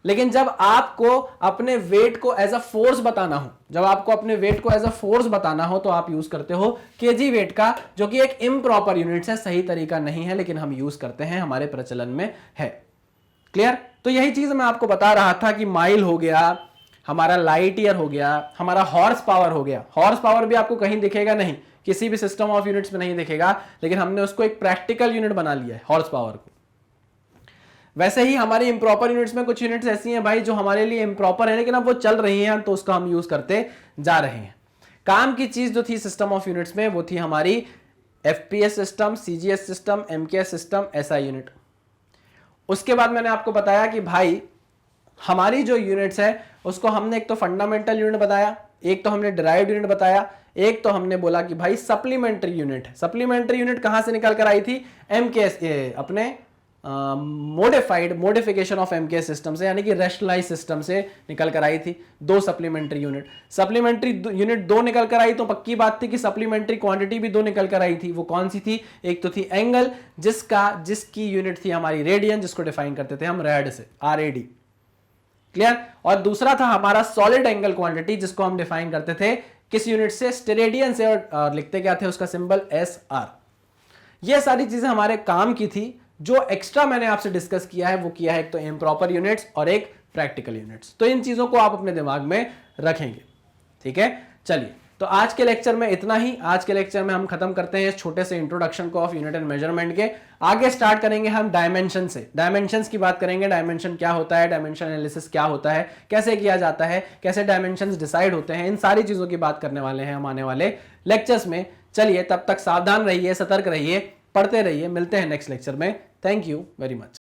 लेकिन जब आपको अपने वेट को एज अ फोर्स बताना हो, तो आप यूज करते हो केजी वेट का, जो कि एक इम्प्रॉपर यूनिट है, सही तरीका नहीं है, लेकिन हम यूज करते हैं, हमारे प्रचलन में है। क्लियर? तो यही चीज मैं आपको बता रहा था कि माइल हो गया, हमारा लाइट ईयर हो गया, हमारा हॉर्स पावर हो गया। हॉर्स पावर भी आपको कहीं दिखेगा नहीं, किसी भी सिस्टम ऑफ यूनिट्स में नहीं दिखेगा, लेकिन हमने उसको एक प्रैक्टिकल यूनिट बना लिया है, हॉर्स पावर को। वैसे ही हमारी इम्प्रॉपर यूनिट्स में कुछ यूनिट्स ऐसी हैं भाई जो हमारे लिए इम्प्रॉपर है, लेकिन अब वो चल रही हैं तो उसका हम यूज करते जा रहे हैं। काम की चीज जो थी सिस्टम ऑफ यूनिट्स में, वो थी हमारी FPS system, CGS system, MKS system, SI unit. उसके बाद मैंने आपको बताया कि भाई हमारी जो यूनिट्स है उसको हमने एक तो फंडामेंटल यूनिट बताया, एक तो हमने डिराइव्ड यूनिट बताया, एक तो हमने बोला कि भाई सप्लीमेंट्री यूनिट है। सप्लीमेंट्री यूनिट कहां से निकल कर आई थी? एमकेएस, अपने मोडिफिकेशन ऑफ एमकेएस सिस्टम से, यानी कि रेशनलाइज सिस्टम से निकल कर आई थी। दो सप्लीमेंट्री यूनिट, सप्लीमेंट्री यूनिट दो निकल कर आई तो पक्की बात थी कि सप्लीमेंट्री क्वांटिटी भी दो निकल कर आई थी। वो कौन सी थी? एक तो थी एंगल, जिसकी यूनिट थी हमारी रेडियन, जिसको डिफाइन करते थे हम रेड से, RAD। क्लियर? और दूसरा था हमारा सॉलिड एंगल क्वांटिटी, जिसको हम डिफाइन करते थे किस यूनिट से? स्टेरेडियन से, और लिखते क्या थे उसका सिंबल? SR। ये सारी चीजें हमारे काम की थी। जो एक्स्ट्रा मैंने आपसे डिस्कस किया है वो किया है एक तो इम्प्रॉपर यूनिट्स और एक प्रैक्टिकल यूनिट्स। तो इन चीजों को आप अपने दिमाग में रखेंगे, ठीक है? चलिए, तो आज के लेक्चर में इतना ही। आज के लेक्चर में हम खत्म करते हैं इस छोटे से इंट्रोडक्शन को ऑफ यूनिट एंड मेजरमेंट के। आगे स्टार्ट करेंगे हम डायमेंशन से। डायमेंशंस की बात करेंगे, डायमेंशन क्या होता है, डायमेंशन एनालिसिस क्या होता है, कैसे किया जाता है, कैसे डायमेंशंस डिसाइड होते हैं, इन सारी चीजों की बात करने वाले हैं हम आने वाले लेक्चर्स में। चलिए, तब तक सावधान रहिए, सतर्क रहिए, पढ़ते रहिए। मिलते हैं नेक्स्ट लेक्चर में। Thank you very much.